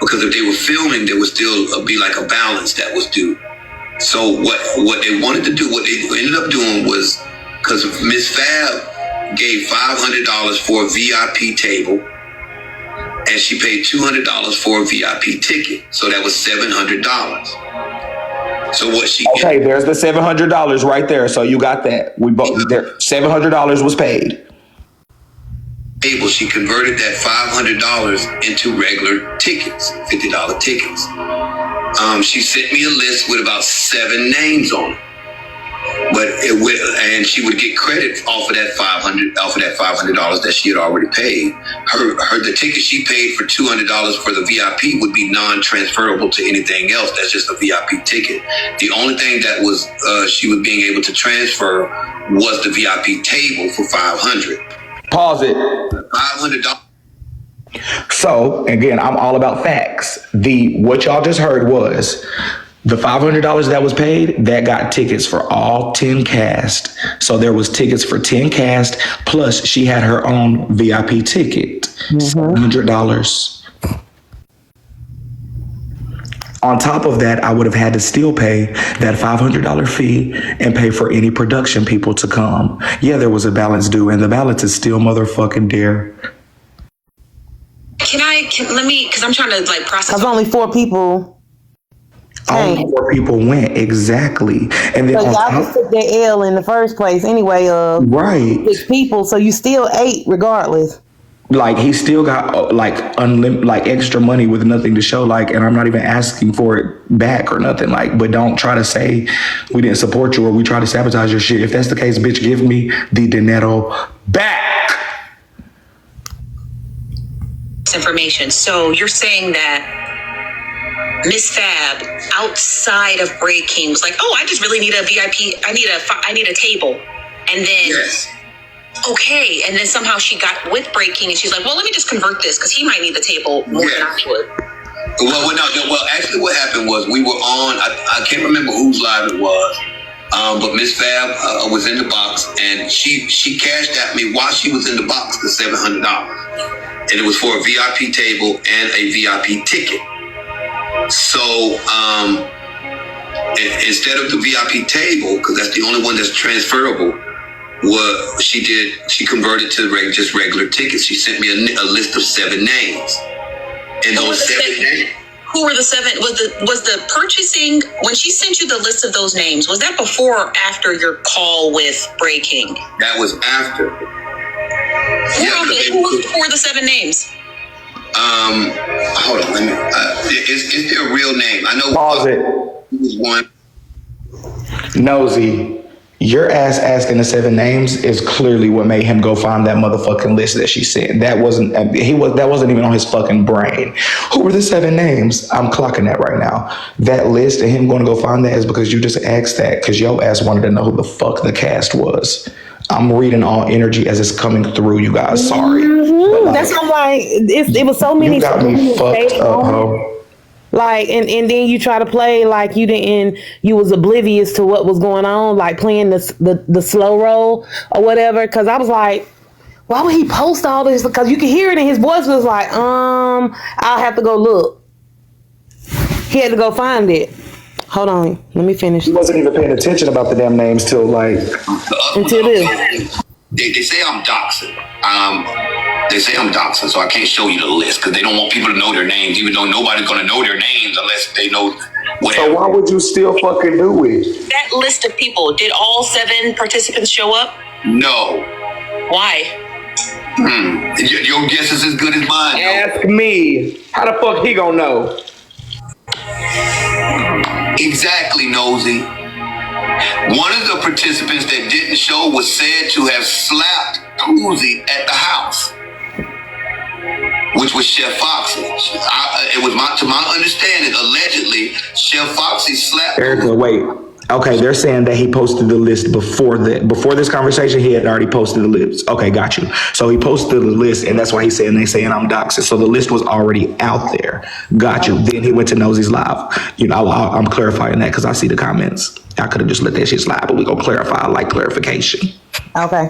because if they were filming, there would still be like a balance that was due. So what they wanted to do, what they ended up doing was, because Miss Fab gave $500 for a VIP table, and she paid $200 for a VIP ticket. So that was $700. So what she Okay, there's the $700 right there. So you got that. We both there. $700 was paid. table, she converted that $500 into regular tickets, $50 tickets. She sent me a list with about 7 names on it. But and she would get credit off of that $500 that she had already paid. The ticket she paid for $200 for the VIP would be non-transferable to anything else. That's just a VIP ticket. The only thing that was she was being able to transfer was the VIP table for $500. Pause it. $500. So again, I'm all about facts. What y'all just heard was the $500 that was paid, that got tickets for all 10 cast. So there was tickets for 10 cast, plus she had her own VIP ticket, $700. On top of that, I would have had to still pay that $500 fee and pay for any production people to come. Yeah, there was a balance due, and the balance is still motherfucking dear. Let me, because I'm trying to like process. Because only 4 people. Only 4 people went, exactly. And then so y'all just took that L in the first place anyway, right. 6 people, so you still ate regardless. Like, he still got like extra money with nothing to show, like, and I'm not even asking for it back or nothing, like, but don't try to say we didn't support you or we try to sabotage your shit. If that's the case, bitch, give me the dinero back. Information. So you're saying that Miss Fab outside of Breaking was like, oh, I just really need a VIP. I need a table. And then, Yes. okay. And then somehow she got with Breaking and she's like, well, let me just convert this because he might need the table more than I would. Well, actually what happened was we were on, I can't remember whose live it was, but Miss Fab was in the box and she cashed at me while she was in the box the $700. And it was for a VIP table and a VIP ticket. So instead of the VIP table, because that's the only one that's transferable, what she did, she converted to just regular tickets. She sent me a list of 7 names. And those 7 names. Who were the 7? Was the purchasing, when she sent you the list of those names, was that before or after your call with Breaking? That was after. Who were the 7 names? Hold on, let me. Is there a real name? I know. Pause it. One. Nosy, your ass asking the 7 names is clearly what made him go find that motherfucking list that she sent. That wasn't even on his fucking brain. Who were the 7 names? I'm clocking that right now. That list and him going to go find that is because you just asked that because your ass wanted to know who the fuck the cast was. I'm reading all energy as it's coming through, you guys. Sorry. Like, that's what I'm like. It was so many. You got me fucked up, ho. Like, and then you try to play like you was oblivious to what was going on, like playing the slow roll or whatever. Because I was like, why would he post all this? Because you could hear it in his voice was like, I'll have to go look. He had to go find it. Hold on, let me finish. He wasn't even paying attention about the damn names till like until this. They say I'm doxing. They say I'm doxing, so I can't show you the list because they don't want people to know their names, even though nobody's gonna know their names unless they know whatever. So why would you still fucking do it? That list of people, did all 7 participants show up? No. Why? Your guess is as good as mine. Ask me. How the fuck he gonna know? Exactly, Nosy. One of the participants that didn't show was said to have slapped Uzi at the house, which was Chef Foxy. It was to my understanding, allegedly, Chef Foxy slapped Erica, wait. Okay, they're saying that he posted the list before this conversation. He had already posted the list. Okay, got you. So he posted the list, and that's why he's saying I'm doxing. So the list was already out there. Got you. Then he went to Nosy's live. You know, I'm clarifying that because I see the comments. I could have just let that shit slide, but we gonna clarify. I like clarification. Okay.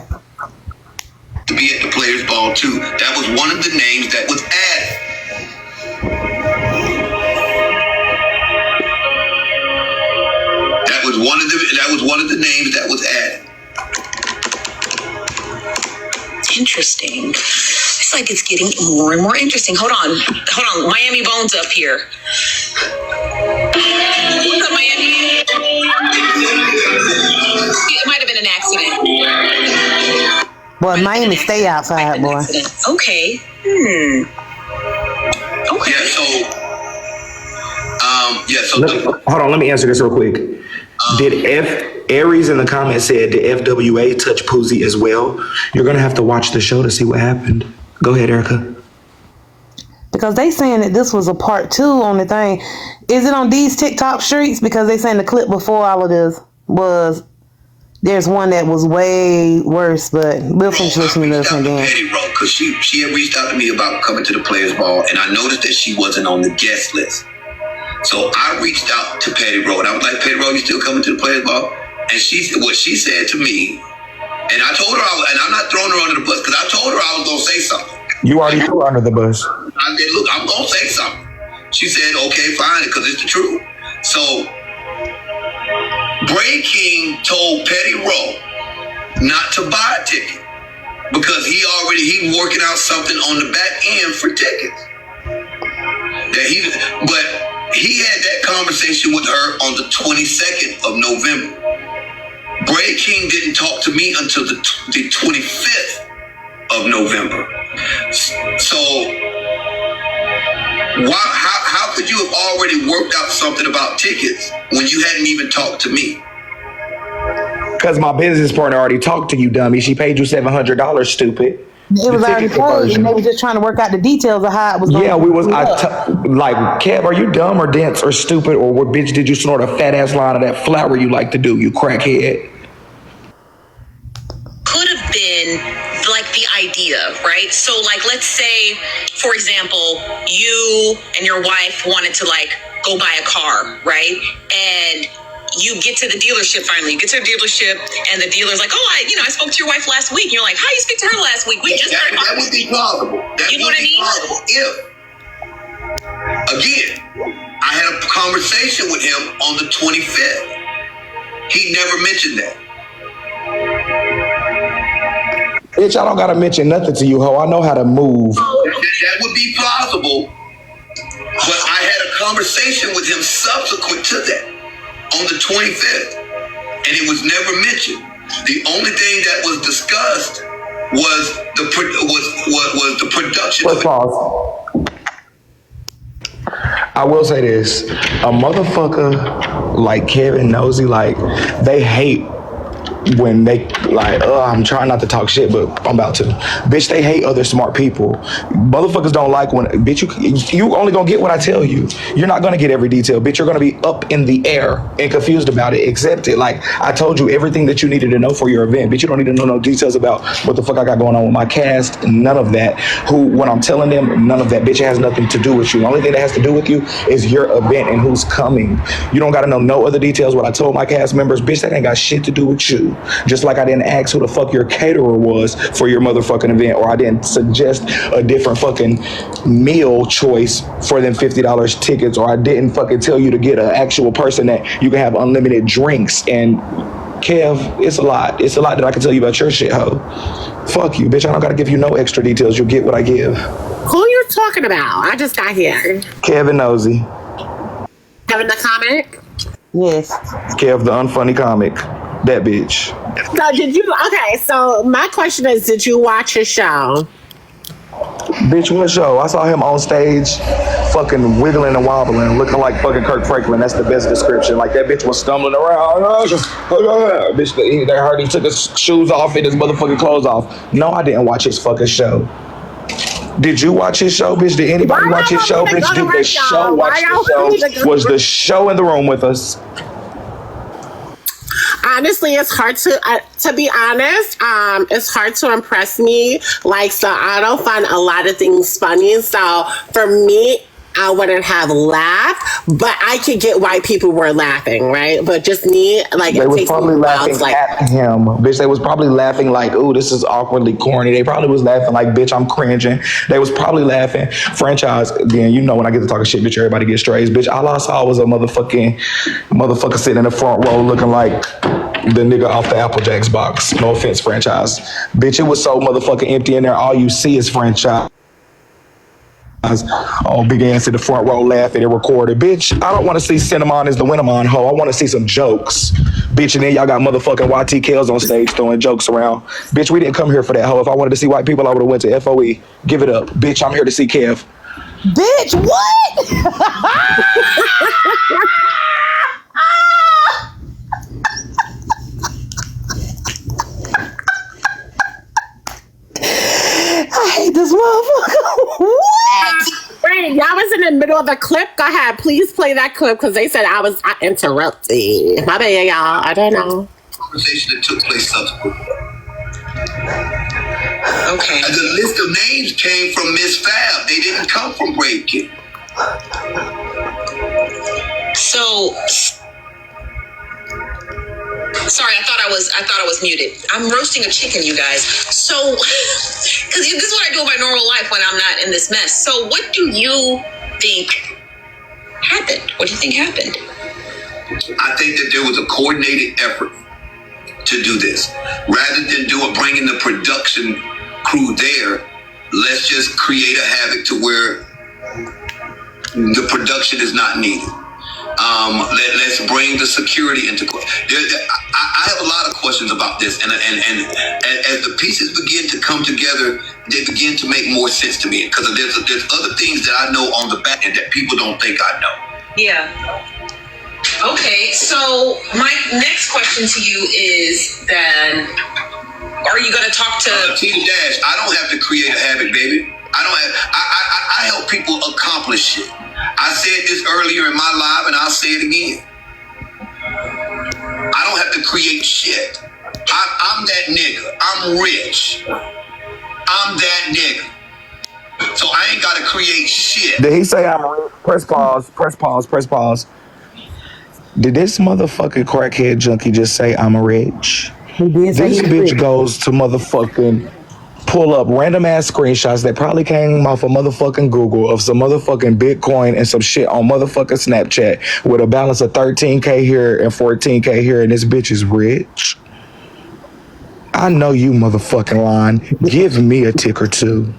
to be at the Players Ball too. That was one of the names that was added. That was one of the names that was added. interesting. It's like it's getting more and more interesting. Hold on. Miami Bones up here. What's up, Miami? It might have been an accident. Boy, Miami, stay outside, boy. Okay. Okay. Hold on, let me answer this real quick. Aries in the comments said, did FWA touch Poozy as well? You're gonna have to watch the show to see what happened. Go ahead, Erica. Because they saying that this was a part 2 on the thing. Is it on these TikTok streets? Because they saying the clip before all of this was, there's one that was way worse, but we'll finish listening to this one then. Because she had reached out to me about coming to the Players Ball, and I noticed that she wasn't on the guest list. So I reached out to Patty Rowe, and I was like, Patty Rowe, you still coming to the Players Ball? And what she said to me, and I told her, and I'm not throwing her under the bus, because I told her I was going to say something. You already threw her under the bus. I said, look, I'm going to say something. She said, okay, fine, because it's the truth. So Bray King told Petty Rowe not to buy a ticket because he working out something on the back end for tickets. But he had that conversation with her on the 22nd of November. Bray King didn't talk to me until the 25th of November. So how could you have already worked out something about tickets when you hadn't even talked to me? Because my business partner already talked to you, dummy. She paid you $700, stupid. It was already paid, and they were just trying to work out the details of how it was going. Yeah, like, Kev, are you dumb or dense or stupid, or what bitch did you snort a fat ass line of that flour you like to do, you crackhead? Could have been like the idea, right? So like, let's say, for example, you and your wife wanted to like go buy a car, right? And you get to the dealership finally. You get to the dealership, and the dealer's like, "Oh, I spoke to your wife last week." And you're like, "How you speak to her last week? That would be plausible. You know what I mean? If, again, I had a conversation with him on the 25th. He never mentioned that. Bitch, I don't gotta mention nothing to you, ho. I know how to move. That would be plausible, but I had a conversation with him subsequent to that. On the 25th, and it was never mentioned. The only thing that was discussed was the production. Let's pause. I will say this: a motherfucker like Kevin Nosey, like they hate when they like, I'm trying not to talk shit, but I'm about to. Bitch, they hate other smart people. Motherfuckers don't like when, bitch, you only gonna get what I tell you. You're not gonna get every detail. Bitch, you're gonna be up in the air and confused about it. Accept it. Like, I told you everything that you needed to know for your event. Bitch, you don't need to know no details about what the fuck I got going on with my cast. None of that. When I'm telling them, none of that. Bitch, it has nothing to do with you. The only thing that has to do with you is your event and who's coming. You don't gotta know no other details. What I told my cast members, bitch, that ain't got shit to do with you. Just like I didn't ask who the fuck your caterer was for your motherfucking event, or I didn't suggest a different fucking meal choice for them $50 tickets, or I didn't fucking tell you to get an actual person that you can have unlimited drinks. And Kev, it's a lot. It's a lot that I can tell you about your shit, ho. Fuck you, bitch. I don't gotta give you no extra details. You'll get what I give. Who you talking about? I just got here. Kevin Nosey. Kevin the comic? Yes. Kev the unfunny comic. That bitch. So did you, okay, so my question is, did you watch his show? Bitch, what show? I saw him on stage fucking wiggling and wobbling, looking like fucking Kirk Franklin. That's the best description. Like, that bitch was stumbling around. Bitch, they heard he took his shoes off and his motherfucking clothes off. No, I didn't watch his fucking show. Did you watch his show, bitch? Did anybody watch his show, bitch? Did the show watch the show? Was the show in the room with us? Honestly, it's hard to be honest, it's hard to impress me. Like, so I don't find a lot of things funny. So for me, I wouldn't have laughed, but I could get why people were laughing, right? But just me, like, They it was takes me probably a while laughing to, like, at him, bitch. They was probably laughing like, "Ooh, this is awkwardly corny." They probably was laughing like, "Bitch, I'm cringing." They was probably laughing. Franchise again. You know when I get to talking shit, bitch, everybody gets strays. Bitch, all I saw was a motherfucker sitting in the front row looking like the nigga off the Applejacks box. No offense, Franchise. Bitch, it was so motherfucking empty in there. All you see is Franchise. Oh, big ass in the front row laughing and recorded. Bitch, I don't want to see Cinnamon as the Winnemon hoe. I want to see some jokes. Bitch, and then y'all got motherfucking YT Kells on stage throwing jokes around. Bitch, we didn't come here for that hoe. If I wanted to see white people, I would have went to FOE. Give it up. Bitch, I'm here to see Kev. Bitch, what? I hate this motherfucker. What? Wait, y'all was in the middle of a clip. Go ahead, please play that clip because they said I interrupted. My bad, y'all. I don't know. Conversation that took place subsequently. Okay. And the list of names came from Miss Fab. They didn't come from Brave Kid. So sorry, I thought I was muted. I'm roasting a chicken, you guys. So, because this is what I do in my normal life when I'm not in this mess. So, what do you think happened? What do you think happened? I think that there was a coordinated effort to do this. Rather than bringing the production crew there, let's just create a havoc to where the production is not needed. Let's bring the security into question. I have a lot of questions about this, and as the pieces begin to come together, they begin to make more sense to me because there's other things that I know on the back end that people don't think I know. Yeah. Okay, so my next question to you is then, are you going to talk to Tina Dash? I don't have to create a havoc, baby. I help people accomplish shit. I said this earlier in my live, and I'll say it again. I don't have to create shit. I'm that nigga. I'm rich. I'm that nigga. So I ain't got to create shit. Did he say I'm rich? Press pause. Press pause. Press pause. Did this motherfucking crackhead junkie just say I'm rich? He did say This he was bitch rich. goes to motherfucking pull up random ass screenshots that probably came off of motherfucking Google of some motherfucking Bitcoin and some shit on motherfucking Snapchat with a balance of 13K here and 14K here, and this bitch is rich. I know you motherfucking lying. Give me a tick or two.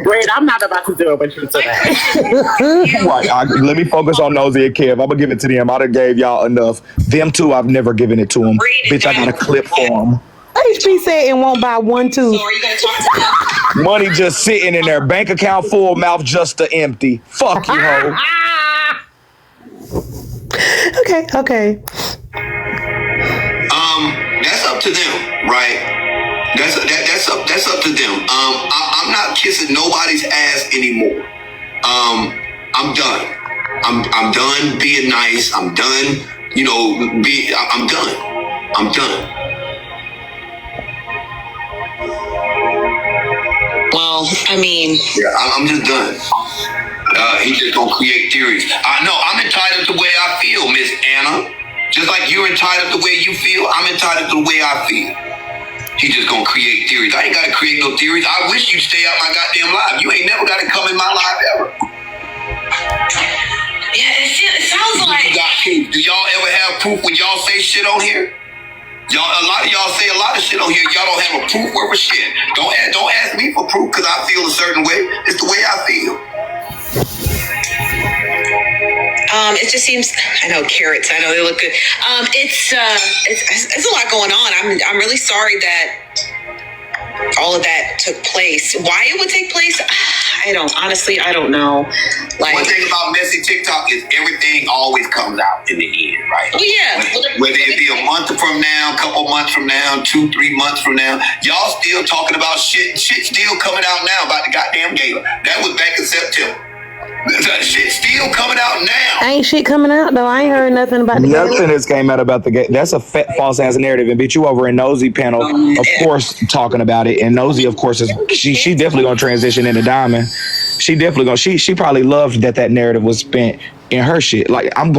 Wait, I'm not about to do it with you today. Right, let me focus on Nosy and Kev. I'm gonna give it to them. I done gave y'all enough. Them two, I've never given it to them. Bitch, I got a clip for them. HP said it won't buy one tooth. So are you going to talk to them? Money just sitting in there, bank account full, mouth just to empty. Fuck you, hoe. Okay. That's up to them, right? That's up to them. I'm not kissing nobody's ass anymore. I'm done. I'm done being nice. I'm done. I'm done. I'm done. Well, I mean, Yeah, I'm just done. He just gonna create theories. I know I'm entitled to the way I feel, Miss Anna. Just like you're entitled to the way you feel, I'm entitled to the way I feel. He just gonna create theories. I ain't gotta create no theories. I wish you'd stay out my goddamn live. You ain't never gotta come in my live ever. yeah, it sounds like... You got proof. Do y'all ever have proof when y'all say shit on here? A lot of y'all say a lot of shit on here. Y'all don't have a proof worth of shit. Don't ask me for proof because I feel a certain way. It's the way I feel. It just seems, I know carrots, I know they look good. It's a lot going on. I'm really sorry that all of that took place. Why it would take place, I don't know. Like, one thing about messy TikTok is everything always comes out in the end, right? Oh yeah. Whether it be a month from now, a couple months from now, 2-3 months from now, y'all still talking about shit. Shit still coming out now about the goddamn gala. That was back in September. That shit still coming out now. Ain't shit coming out though. I ain't heard nothing about the Nothing game. has came out about the game. That's a false ass narrative. And bitch, you over in Nosy panel, of course, talking about it. And Nosy, of course, is she definitely gonna transition into Diamond. She definitely gonna. She probably loved that narrative was spent in her shit. Like I'm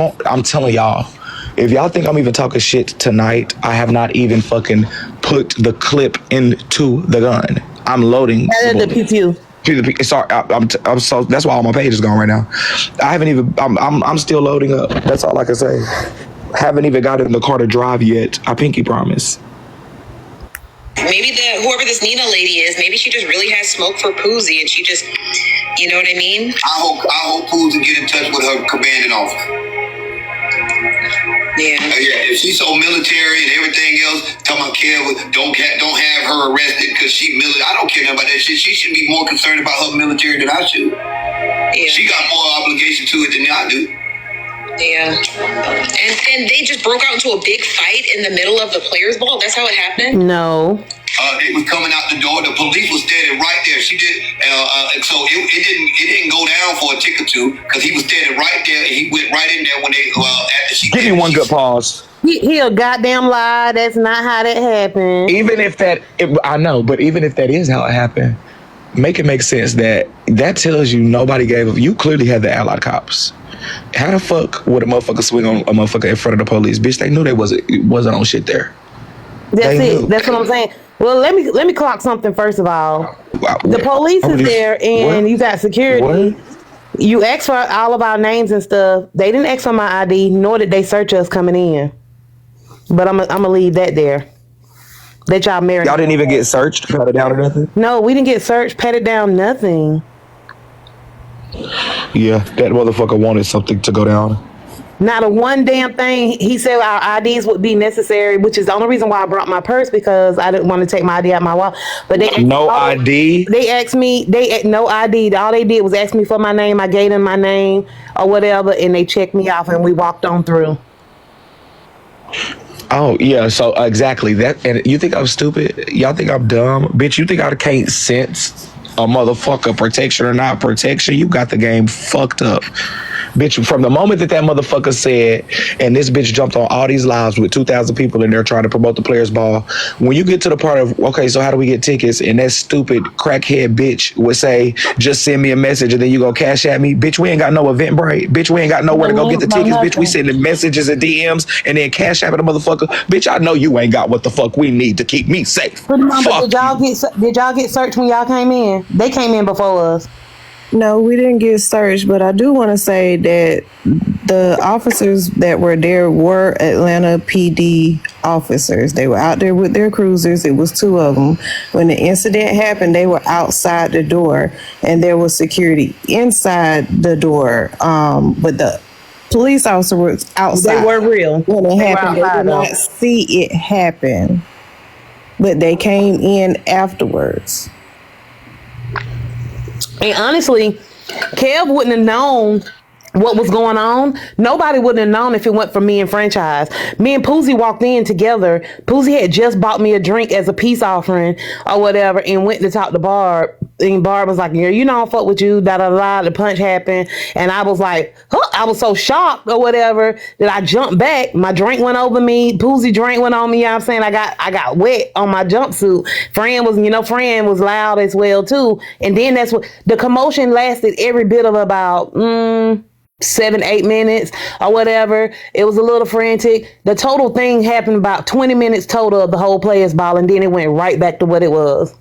telling y'all. If y'all think I'm even talking shit tonight, I have not even fucking put the clip into the gun. I'm loading. The PQ. Sorry, I'm so. That's why all my page is gone right now. I haven't even. I'm still loading up. That's all I can say. Haven't even got in the car to drive yet. I pinky promise. Maybe whoever this Nina lady is, maybe she just really has smoke for Poozy, and she just, you know what I mean? I hope Poozy get in touch with her commanding officer. Yeah. If she's so military and everything else, talking about Kev, don't have her arrested because she military. I don't care about that shit. She should be more concerned about her military than I should. Yeah. She got more obligation to it than I do. Yeah. And they just broke out into a big fight in the middle of the players' ball. That's how it happened? No. They was coming out the door. The police was standing right there. She did, so it didn't go down for a tick or two because he was standing right there and he went right in there when they after she. Give me one good pause. He a goddamn lie. That's not how that happened. Even if I know, but even if that is how it happened, make it make sense that tells you nobody gave. You clearly had the allied cops. How the fuck would a motherfucker swing on a motherfucker in front of the police? Bitch, they knew it wasn't on shit there. That's it. That's what I'm saying. Well, let me clock something first of all. The police is there, and you got security. What? You asked for all of our names and stuff. They didn't ask for my ID, nor did they search us coming in. But I'm gonna leave that there. That y'all married. Y'all didn't even get searched, patted down or nothing? No, we didn't get searched, patted down, nothing. Yeah, that motherfucker wanted something to go down. Not a one damn thing. He said our IDs would be necessary, which is the only reason why I brought my purse, because I didn't want to take my ID out of my wallet. But they no ID. They asked me. No ID. All they did was ask me for my name. I gave them my name or whatever, and they checked me off, and we walked on through. Oh yeah, so exactly that. And you think I'm stupid? Y'all think I'm dumb, bitch? You think I can't sense a motherfucker protection or not protection? You got the game fucked up. Bitch, from the moment that motherfucker said, and this bitch jumped on all these lives with 2,000 people in there trying to promote the players ball, when you get to the part of, okay, so how do we get tickets? And that stupid crackhead bitch would say, just send me a message and then you go cash at me. Bitch, we ain't got no event break. Bitch, we ain't got nowhere to go get the tickets. Bitch, we sending messages and DMs and then cash at the motherfucker. Bitch, I know you ain't got what the fuck we need to keep me safe. Fuck did y'all get searched when y'all came in? They came in before us. No, we didn't get searched, but I do want to say that the officers that were there were Atlanta PD officers. They were out there with their cruisers. It was 2 of them. When the incident happened, they were outside the door, and there was security inside the door. But the police officer was outside. They were real. When it happened, they did not see it happen, but they came in afterwards. And honestly, Kev wouldn't have known what was going on. Nobody wouldn't have known if it went for me and Franchise. Me and Poozy walked in together. Poozy had just bought me a drink as a peace offering or whatever and went to talk to Barb. And Barb was like, yeah, you know, I fuck with you, da da da. The punch happened. And I was like, huh, I was so shocked or whatever that I jumped back. My drink went over me. Poozy drink went on me. You know what I'm saying? I got wet on my jumpsuit. Fran was loud as well too. And then that's what the commotion lasted every bit of about 7-8 minutes or whatever. It was a little frantic. The total thing happened about 20 minutes total of the whole players ball, and then it went right back to what it was.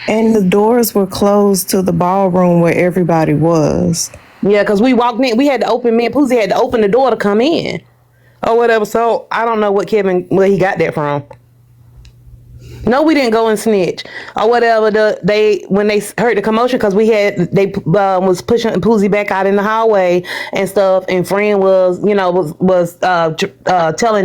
And the doors were closed to the ballroom where everybody was. Yeah, because we walked in. We had to open, me and Poozy had to open the door to come in or whatever. So I don't know where he got that from. No, we didn't go and snitch or whatever. When they heard the commotion, because they was pushing Poozy back out in the hallway and stuff, and Fran was telling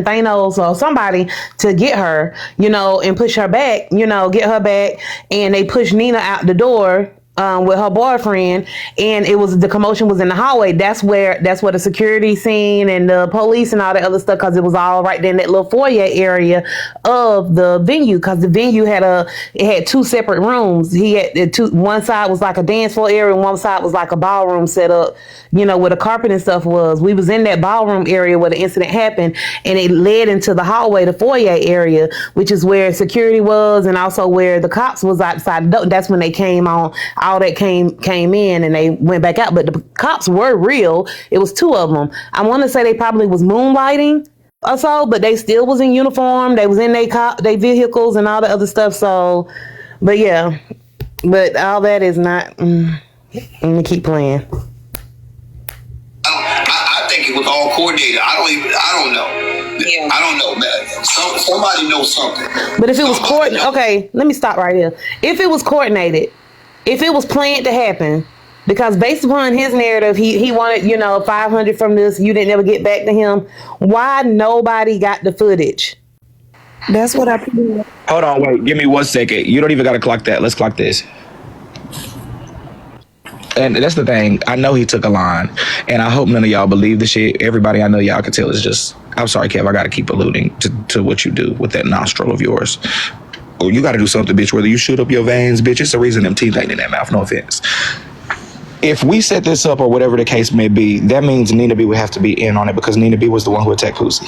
Thanos or somebody to get her, and push her back, get her back, and they pushed Nina out the door with her boyfriend, and the commotion was in the hallway. That's where the security scene and the police and all that other stuff, because it was all right there in that little foyer area of the venue. Because the venue had two separate rooms. He had one side was like a dance floor area, and one side was like a ballroom set up, where the carpet and stuff was. We was in that ballroom area where the incident happened, and it led into the hallway, the foyer area, which is where security was, and also where the cops was outside. That's when they came on. All that came in, and they went back out. But the cops were real. It was two of them. I want to say they probably was moonlighting or so, but they still was in uniform. They was in their vehicles and all the other stuff. So, but yeah, but all that is not. Let me keep playing. I think it was all coordinated. I don't know. Yeah. I don't know, man. Somebody knows something. But if it was coordinated, okay, let me stop right here. If it was coordinated, if it was planned to happen, because based upon his narrative, he wanted, 500 from this, you didn't ever get back to him. Why nobody got the footage? That's what I. Hold on, wait. Give me 1 second. You don't even got to clock that. Let's clock this. And that's the thing. I know he took a line, and I hope none of y'all believe the shit. Everybody I know y'all can tell is just, I'm sorry, Kev, I got to keep alluding to what you do with that nostril of yours. Oh, you got to do something, bitch, whether you shoot up your veins, bitch. It's the reason them teeth ain't in that mouth, no offense. If we set this up or whatever the case may be, that means Nina B would have to be in on it, because Nina B was the one who attacked Pussy.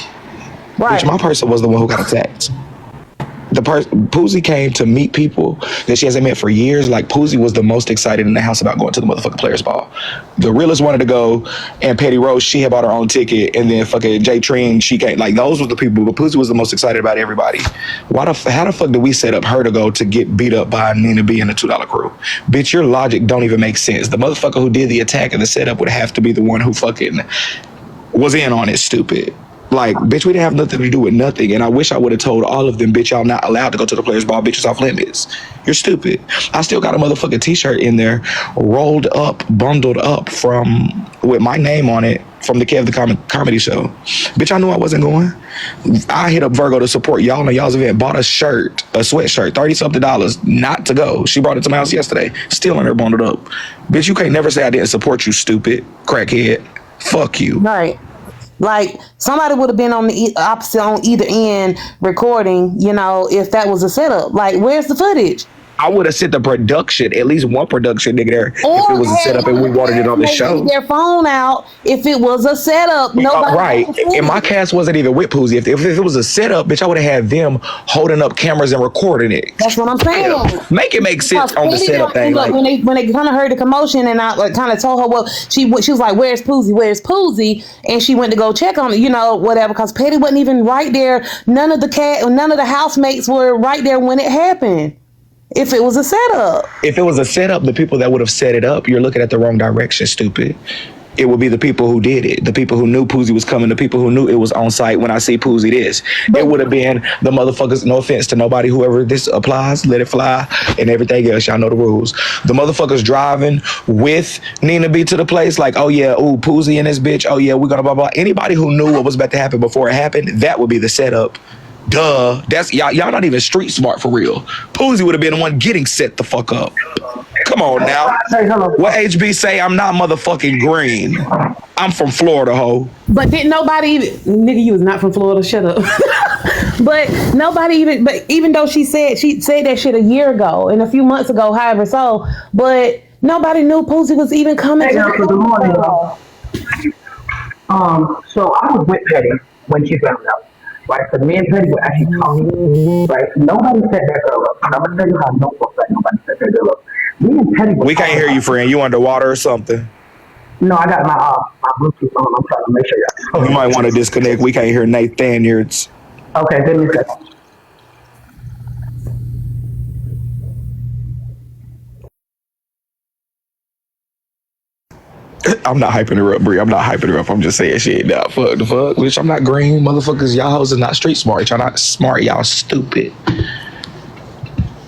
Right. Bitch, my person was the one who got attacked. Poozy came to meet people that she hasn't met for years. Like, Poozy was the most excited in the house about going to the motherfucking Players Ball. The realest wanted to go, and Petty Rose, she had bought her own ticket, and then fucking Jay Treen, she came. Like, those were the people, but Poozy was the most excited about everybody. How the fuck did we set up her to go to get beat up by Nina B and the $2 crew? Bitch, your logic don't even make sense. The motherfucker who did the attack and the setup would have to be the one who fucking was in on it, stupid. Like, bitch, we didn't have nothing to do with nothing. And I wish I would have told all of them, bitch, y'all not allowed to go to the Players Ball, bitches off limits. You're stupid. I still got a motherfucking t-shirt in there, rolled up, bundled up with my name on it from the Kev the Comedy Show. Bitch, I knew I wasn't going. I hit up Virgo to support y'all on y'all's event, bought a sweatshirt, $30-something, not to go. She brought it to my house yesterday, still in there bundled up. Bitch, you can't never say I didn't support you, stupid crackhead. Fuck you. Right. Like, somebody would have been on the opposite, on either end recording, if that was a setup. Like, where's the footage? I would have sent the production, at least one production nigga there, if it was a setup and we wanted it on the show. Their phone out if it was a setup. Nobody right. And my cast wasn't even with Poozy. If it was a setup, bitch, I would have had them holding up cameras and recording it. That's what I'm saying. Make it make sense on the setup thing. Like, when they kind of heard the commotion, and I kind of told her, well, she was like, "Where's Poozy? Where's Poozy?" And she went to go check on it, whatever, because Petty wasn't even right there. None of the housemates were right there when it happened. If it was a setup. If it was a setup, the people that would have set it up, you're looking at the wrong direction, stupid. It would be the people who did it, the people who knew Poozy was coming, the people who knew it was on site when I see Poozy this. It would have been the motherfuckers, no offense to nobody, whoever this applies, let it fly, and everything else, y'all know the rules. The motherfuckers driving with Nina B to the place, like, oh yeah, ooh, Poozy and this bitch, oh yeah, we're gonna blah, blah. Anybody who knew what was about to happen before it happened, that would be the setup. Duh. That's y'all not even street smart for real. Poozy would have been the one getting set the fuck up. Come on now. What HB say? I'm not motherfucking green. I'm from Florida, ho. But didn't nobody even, nigga, you was not from Florida, shut up. But even though she said that shit a year ago and a few months ago, however so, but nobody knew Poozy was even coming. Hey, good morning. So I was with Petty when she found out. Right, so me and Petty were actually talking. Right, nobody set that girl up. And I'm gonna tell you how nobody set that girl up. Me and Petty. We can't hear you, friend. You underwater or something? No, I got my Bluetooth on. I'm trying to make sure y'all. You might want to disconnect. We can't hear Nathaniards. Okay, give me a second. I'm not hyping her up, Bree. I'm not hyping her up. I'm just saying shit. Nah, fuck the fuck. Bitch, I'm not green. Motherfuckers, y'all hoes are not street smart. Y'all not smart. Y'all stupid.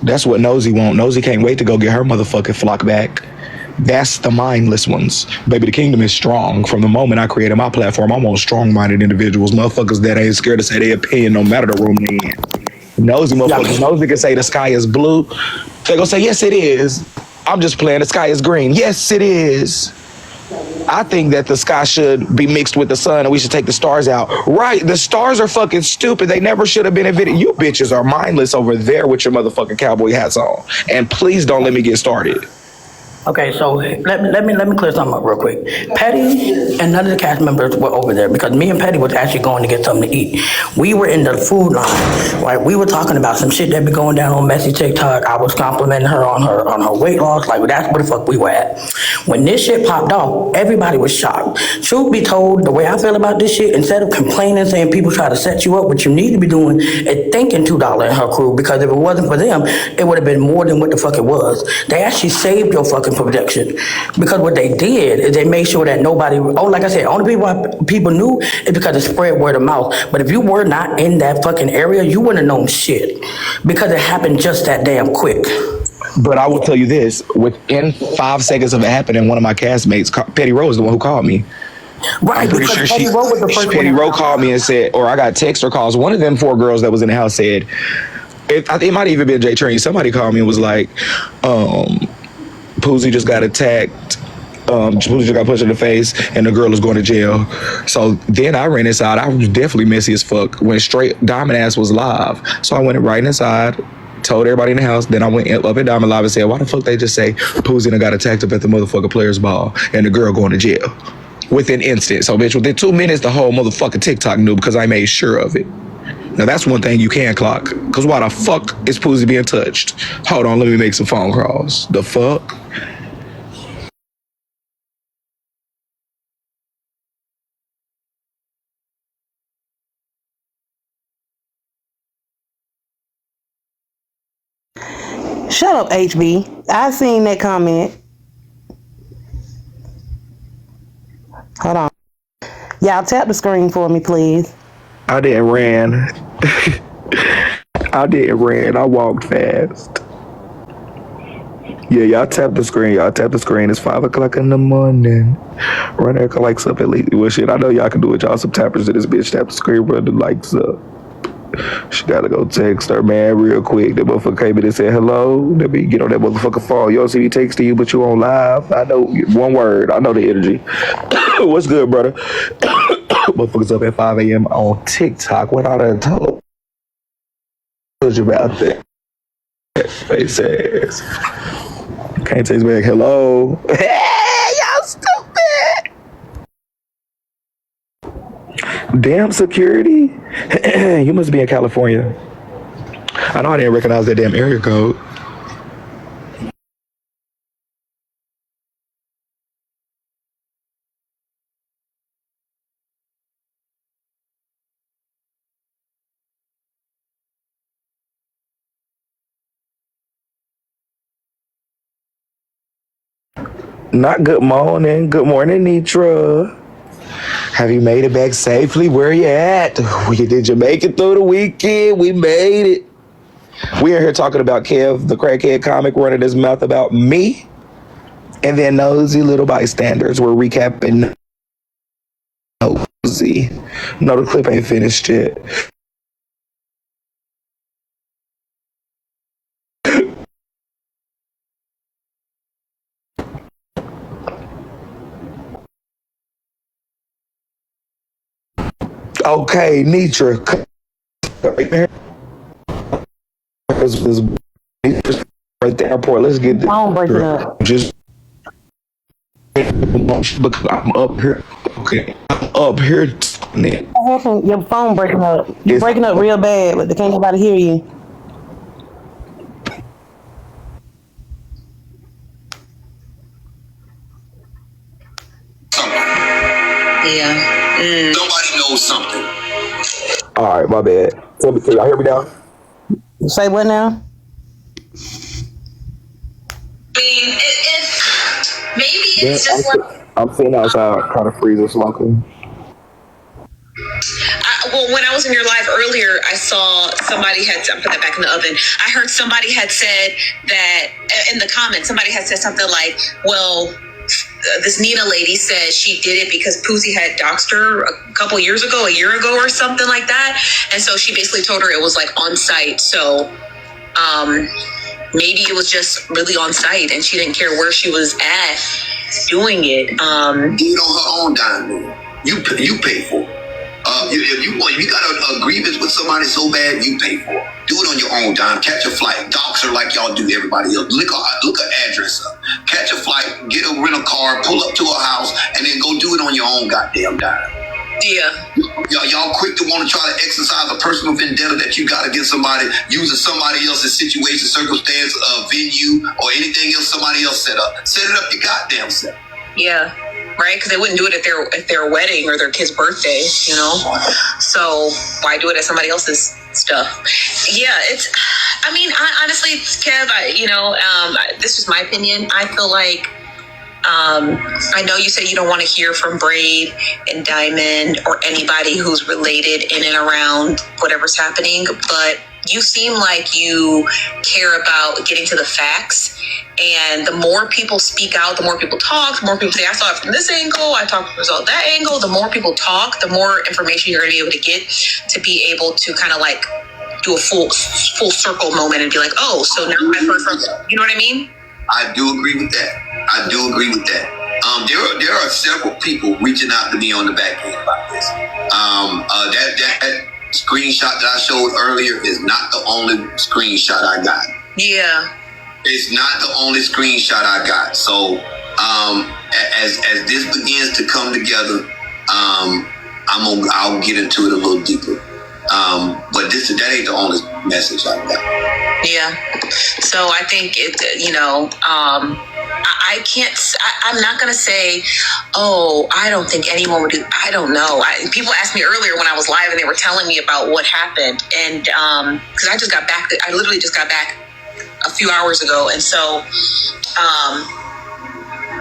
That's what Nosy want. Nosy can't wait to go get her motherfucking flock back. That's the mindless ones. Baby, the kingdom is strong. From the moment I created my platform, I'm on strong-minded individuals. Motherfuckers that ain't scared to say their opinion no matter the room they in. Nosy motherfuckers. Nosy can say the sky is blue. They gonna say, yes, it is. I'm just playing. The sky is green. Yes, it is. I think that the sky should be mixed with the sun and we should take the stars out. Right, the stars are fucking stupid. They never should have been invented. You bitches are mindless over there with your motherfucking cowboy hats on. And please don't let me get started. Okay, so let me clear something up real quick. Petty and none of the cast members were over there because me and Petty was actually going to get something to eat. We were in the food line, right? We were talking about some shit that be going down on messy TikTok. I was complimenting her on her weight loss. Like that's where the fuck we were at. When this shit popped off, everybody was shocked. Truth be told, the way I feel about this shit, instead of complaining saying people try to set you up, what you need to be doing is thanking $2 and her crew, because if it wasn't for them, it would have been more than what the fuck it was. They actually saved your fucking production, because what they did is they made sure that nobody, like I said, only people knew is because it spread word of mouth. But if you were not in that fucking area, you wouldn't have known shit, because it happened just that damn quick. But I will tell you this, within 5 seconds of it happening, one of my castmates, Petty Rowe, is the one who called me. Right, I'm pretty sure Petty Rowe called me and said, or I got text or calls. One of them 4 girls that was in the house said, it might have even been Jay Trini. Somebody called me and was like, Poozy just got attacked. Poozy just got punched in the face, and the girl is going to jail. So then I ran inside. I was definitely messy as fuck. Went straight. Diamond Ass was live, so I went right inside. Told everybody in the house. Then I went up at Diamond Live and said, "Why the fuck they just say Poozy got attacked up at the motherfucking players' ball, and the girl going to jail within instant?" So bitch, within 2 minutes, the whole motherfucking TikTok knew because I made sure of it. Now that's one thing you can clock. Cause why the fuck is Poozy being touched? Hold on, let me make some phone calls. The fuck? Shut up, HB. I seen that comment. Hold on. Y'all tap the screen for me, please. I didn't ran. I walked fast. Yeah, y'all tap the screen. It's 5 o'clock in the morning. Run there, likes up at least. Well, shit, I know y'all can do it. Y'all some tappers to this bitch. Tap the screen, run the likes up. She gotta go text her man real quick. That motherfucker came in and said hello. Let me get on that motherfucker phone. You don't see me texting you, but you on live. I know one word. I know the energy. What's good, brother? Motherfuckers up at 5 a.m. on TikTok. What I done told you about that? Face ass. Can't text back. Hello. Hey, y'all stupid. Damn security. You must be in California. I know I didn't recognize that damn area code. Not good morning. Good morning, Nitra. Have you made it back safely? Where you at? Did you make it through the weekend? We made it. We are here talking about Kev, the crackhead comic, running his mouth about me. And then nosy little bystanders. We're recapping nosy. No, the clip ain't finished yet. Okay, Nitra. Right there, airport. Let's get this. Phone breaking up. Just because I'm up here. Okay, I'm up here. Your phone breaking up. You're breaking up real bad, but can't nobody hear you. Yeah. Nobody knows something. All right, my bad. Can y'all hear me now? Say what now? I mean, maybe it's just I'm sitting outside trying to freeze or smoking. Well, when I was in your live earlier, I saw somebody I put that back in the oven. I heard somebody had said that in the comments, somebody had said something like, well, this Nina lady said she did it because Poozy had doxed her a year ago or something like that. And so she basically told her it was like on site. So maybe it was just really on site and she didn't care where she was at doing it. Do it on her own dime. You pay for it. If you got a grievance with somebody so bad, you pay for it. Do it on your own dime. Catch a flight. Docs her like y'all do everybody else. Look her address up. Catch a flight. Get a rental car. Pull up to her house, and then go do it on your own goddamn dime. Yeah. Y'all quick to want to try to exercise a personal vendetta that you got against somebody using somebody else's situation, circumstance, venue, or anything else somebody else set up. Set it up your goddamn self. Yeah. Right? Because they wouldn't do it at their wedding or their kid's birthday, you know? So why do it at somebody else's stuff? Yeah, I honestly, Kev, this is my opinion. I feel like, I know you said you don't want to hear from Braid and Diamond or anybody who's related in and around whatever's happening, but you seem like you care about getting to the facts. And the more people speak out, the more people talk, the more people say, I saw it from this angle, I talked about that angle. The more people talk, the more information you're going to be able to get to be able to kind of like do a full circle moment and be like, oh, so now I've heard from, you know what I mean? I do agree with that. There are several people reaching out to me on the back end about this. That screenshot that I showed earlier is not the only screenshot I got. Yeah. It's not the only screenshot I got. So as this begins to come together, I'll get into it a little deeper. But that ain't the only message I got. Yeah. So I think I'm not going to say, oh, I don't think anyone would do, I don't know. People asked me earlier when I was live and they were telling me about what happened. And, cause I literally just got back a few hours ago. And so,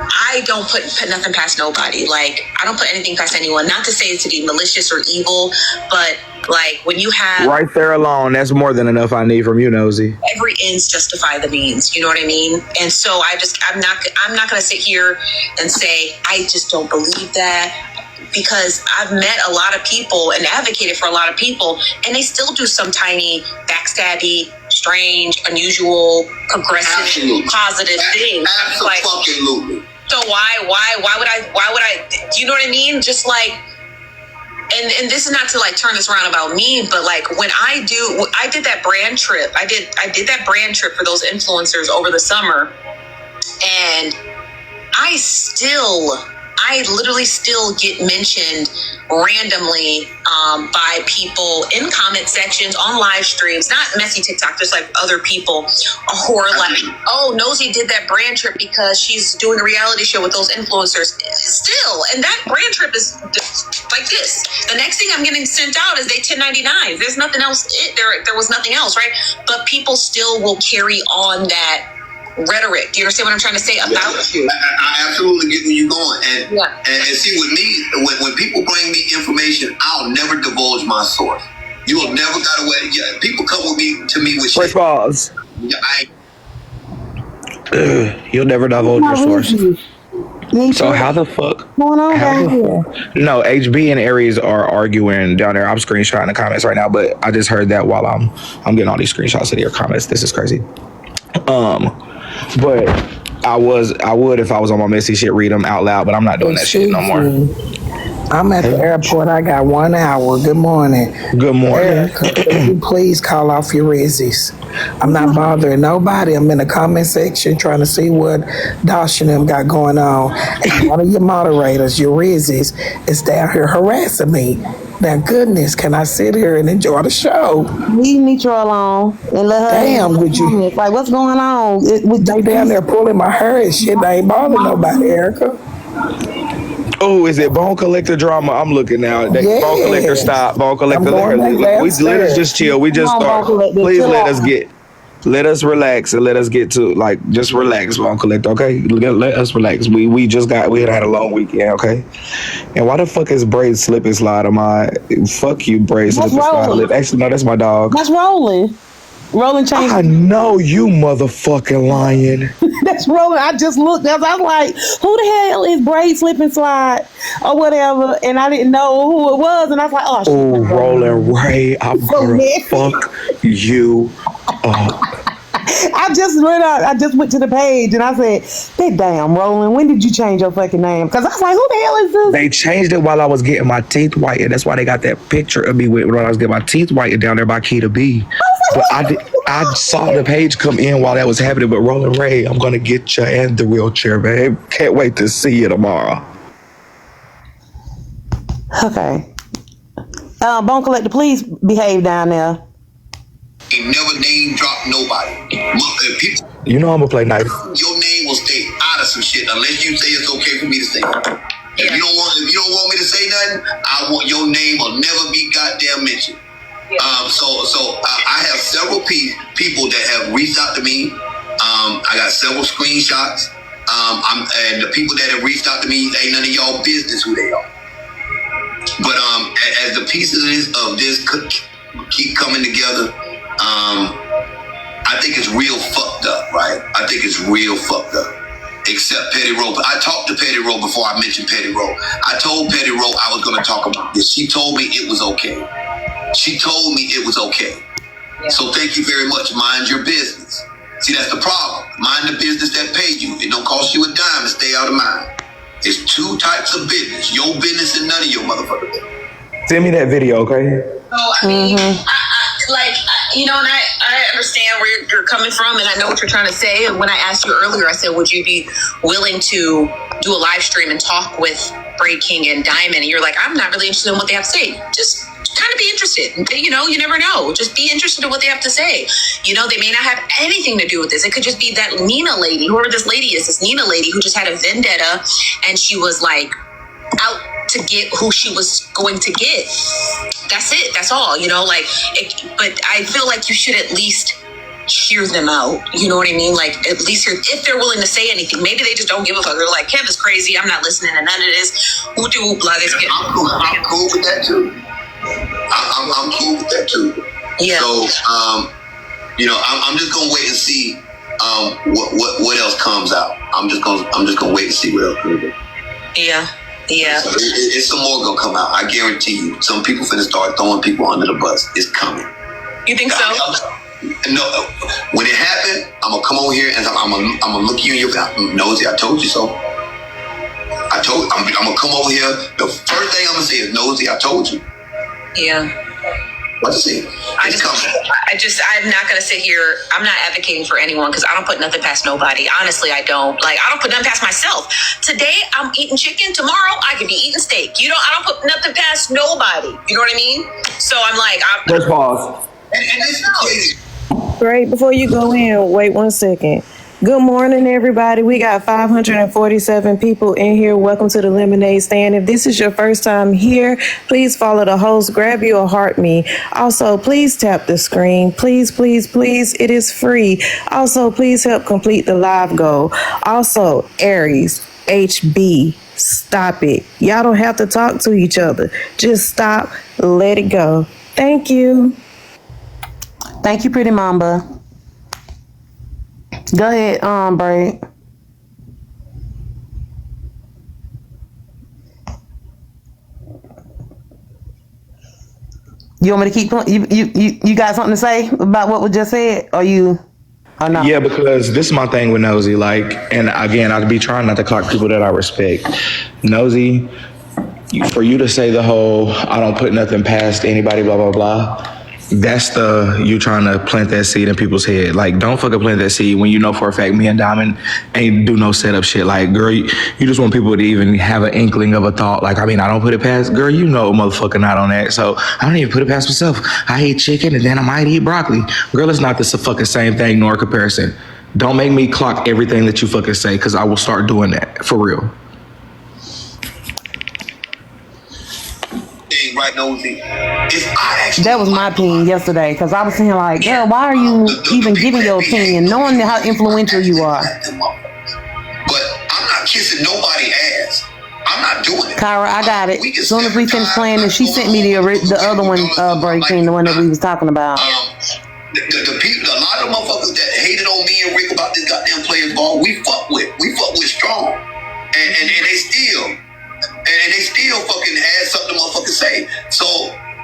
I don't put nothing past nobody. Like, I don't put anything past anyone. Not to say it to be malicious or evil, but like when you have right there alone, that's more than enough I need from you, Nosy. Every ends justify the means. You know what I mean? And so I'm not going to sit here and say I just don't believe that, because I've met a lot of people and advocated for a lot of people, and they still do some tiny backstabby, strange, unusual, progressive, positive things. Absolutely. So why would I, do you know what I mean? Just like, and this is not to like turn this around about me, but like when I did that brand trip, I did that brand trip for those influencers over the summer, and I literally still get mentioned randomly by people in comment sections, on live streams, not messy TikTok, just like other people who are like, oh, Nosy did that brand trip because she's doing a reality show with those influencers. Still, and that brand trip is like this. The next thing I'm getting sent out is they 1099. There's nothing else. There was nothing else, right? But people still will carry on that rhetoric. Do you understand what I'm trying to say about you? I absolutely get where you're going. And see, with me, when people bring me information, I'll never divulge my source. You will never got away. Yeah, people come to me with shit. Pause. You'll never divulge your source. So how the fuck? What's going on down here? No, HB and Aries are arguing down there. I'm screenshotting the comments right now, but I just heard that while I'm getting all these screenshots of your comments. This is crazy. But I would if I was on my messy shit read them out loud, but I'm not doing that shit no more. I'm at the airport. I got 1 hour. Good morning. Good morning. Erica, could you please call off your Rizzies? I'm not bothering nobody. I'm in the comment section trying to see what Dosh and them got going on. And one of your moderators, your Rizzies, is down here harassing me. Now, goodness, can I sit here and enjoy the show? Leave Nitro alone and let her. Damn, would you? Like, what's going on? They down there pulling my hair and shit. They ain't bothering nobody, Erica. Oh, is it Bone Collector drama? I'm looking now. Yeah. Bone Collector, stop. Bone Collector, let us just chill. We just start. Please let us relax and let us get to just relax, Bone Collector. Okay, let us relax. We had a long weekend. Okay, and why the fuck is Braid slip and slide on my? Fuck you, Braid slip and slide. Actually, no, that's my dog. That's Rolling. Rolling change. I know you, motherfucking lion. That's Rolling. I just looked. I was like, who the hell is Braid Slip and Slide or whatever? And I didn't know who it was. And I was like, oh, shit. Oh, Rolling Ray, I'm gonna fuck you up. I just went to the page and I said, "That damn Roland, when did you change your fucking name?" Because I was like, "Who the hell is this?" They changed it while I was getting my teeth whitened. That's why they got that picture of me when I was getting my teeth whitened down there by Keita B. But I saw the page come in while that was happening. But Roland Ray, I'm gonna get you and the wheelchair, babe. Can't wait to see you tomorrow. Okay. Bone Collector, please behave down there. He never name drop nobody. People, you know I'm gonna play nice. Your name will stay out of some shit unless you say it's okay for me to say it. If you don't want me to say nothing, your name will never be goddamn mentioned. So I have several people that have reached out to me. I got several screenshots. And the people that have reached out to me, ain't none of y'all business who they are. But as the pieces of this keep coming together, I think it's real fucked up, right? I think it's real fucked up. Except Petty Rowe. I talked to Petty Rowe before I mentioned Petty Rowe. I told Petty Rowe I was going to talk about this. She told me it was okay. Yeah. So thank you very much. Mind your business. See, that's the problem. Mind the business that pay you. It don't cost you a dime to stay out of mine. It's two types of business. Your business and none of your motherfucking business. Send me that video, okay? So, I mean, and I understand where you're coming from, and I know what you're trying to say. And when I asked you earlier, I said, would you be willing to do a live stream and talk with Braid King and Diamond? And you're like, I'm not really interested in what they have to say. Just kind of be interested. You never know. Just be interested in what they have to say. They may not have anything to do with this. It could just be that Nina lady, whoever this lady is, this Nina lady who just had a vendetta, and she was like out to get who she was going to get. That's it. That's all. But I feel like you should at least hear them out. You know what I mean? Like, at least if they're willing to say anything. Maybe they just don't give a fuck. They're like, Kev is crazy. I'm not listening to none of this. Blah, this. I'm cool with that too. I'm cool with that too. Yeah. So, I'm just gonna wait and see what else comes out. I'm just gonna wait and see what else comes out. Yeah. Yeah. So it's some more gonna come out. I guarantee you. Some people finna start throwing people under the bus. It's coming. You think so? No. When it happened, I'm gonna come over here and I'm gonna look you in your mouth. Nosy, I told you so. I'm gonna come over here. The first thing I'm gonna say is, Nosy, I told you. Yeah. What's it? I'm not going to sit here. I'm not advocating for anyone because I don't put nothing past nobody. Honestly, I don't. I don't put nothing past myself. Today, I'm eating chicken. Tomorrow, I could be eating steak. I don't put nothing past nobody. You know what I mean? So I'm like, let's pause. And this is crazy. Great. Before you go in, wait 1 second. Good morning, everybody. We got 547 people in here. Welcome to the Lemonade Stand. If this is your first time here, please follow the host, grab you a heart me. Also, please tap the screen. Please, please, please. It is free. Also, please help complete the live goal. Also, Aries, HB, stop it. Y'all don't have to talk to each other. Just stop, let it go. Thank you. Thank you, Pretty Mamba. Go ahead, Braid. You want me to keep you got something to say about what was just said, or not? Yeah, because this is my thing with Nosy. And again, I'd be trying not to clock people that I respect. Nosy, for you to say the whole "I don't put nothing past anybody," blah blah blah. That's you trying to plant that seed in people's head. Don't fucking plant that seed when you know for a fact me and Diamond ain't do no setup shit. Girl, you just want people to even have an inkling of a thought. I don't put it past, girl, motherfucker not on that. So I don't even put it past myself. I eat chicken and then I might eat broccoli. Girl, it's not the fucking same thing nor comparison. Don't make me clock everything that you fucking say, because I will start doing that for real. Right, Nosy. That was my opinion yesterday, because I was saying girl, why are you even giving your opinion, knowing how influential you are? But I'm not kissing nobody's ass. I'm not doing it. Kyra, I got it. As soon as we finish playing this, she sent me the other one, Braid King, the one that we was talking about. The people, a lot of motherfuckers that hated on me and Rick about this goddamn players ball, we fuck with strong, and they still fucking had something to motherfucking say. So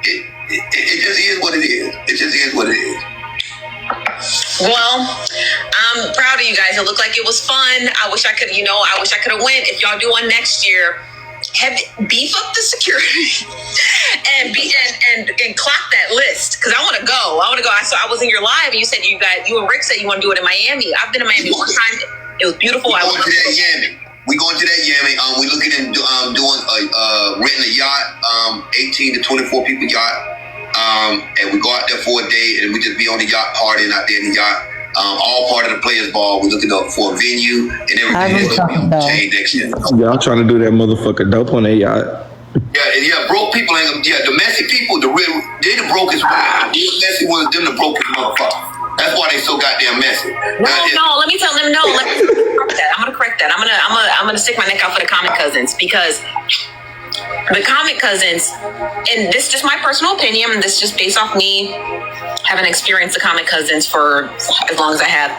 it just is what it is. It just is what it is. Well, I'm proud of you guys. It looked like it was fun. I wish I could have went. If y'all do one next year, beef up the security and clock that list, because I want to go. So I was in your live and you said you and Rick said you want to do it in Miami. I've been to Miami one time. It was beautiful. We going to that Yami. We looking at doing renting a yacht, 18 to 24 people yacht. And we go out there for a day and we just be on the yacht partying out there in the yacht. All part of the Players Ball. We're looking up for a venue and everything that's gonna be on the chain next year. Y'all trying to do that motherfucker dope on that yacht. Yeah, broke people ain't gonna, the messy people, they the brokest ones. The messy ones, them the brokest motherfuckers. That's why they so goddamn messy. No, let me tell them no. I'm gonna correct that. I'm gonna stick my neck out for the Comic Cousins, because the Comic Cousins, and this is just my personal opinion, and this is just based off me having experienced the Comic Cousins for as long as I have,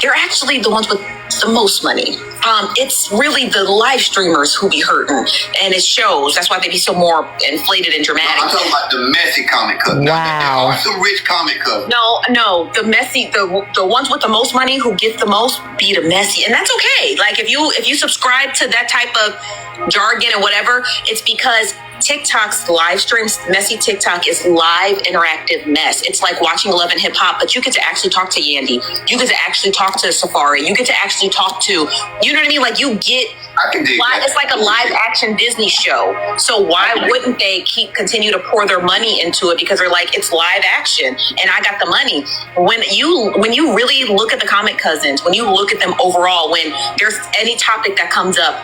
they're actually the ones with the most money. It's really the live streamers who be hurting, and it shows. That's why they be so more inflated and dramatic. No, I'm talking about the messy comic cousins. Wow. There are some rich comic cousins. No, the messy, the ones with the most money who get the most be the messy, and that's okay. Like if you subscribe to that type of jargon and whatever, it's because TikTok's live streams, messy TikTok is live interactive mess. It's like watching Love and Hip Hop, but you get to actually talk to Yandy. You get to actually talk to Safari. You get to actually talk to, you know what I mean? Like you get, it's like a live action Disney show. So why wouldn't they continue to pour their money into it? Because they're like, it's live action and I got the money. When you really look at the Comic Cousins, when you look at them overall, when there's any topic that comes up,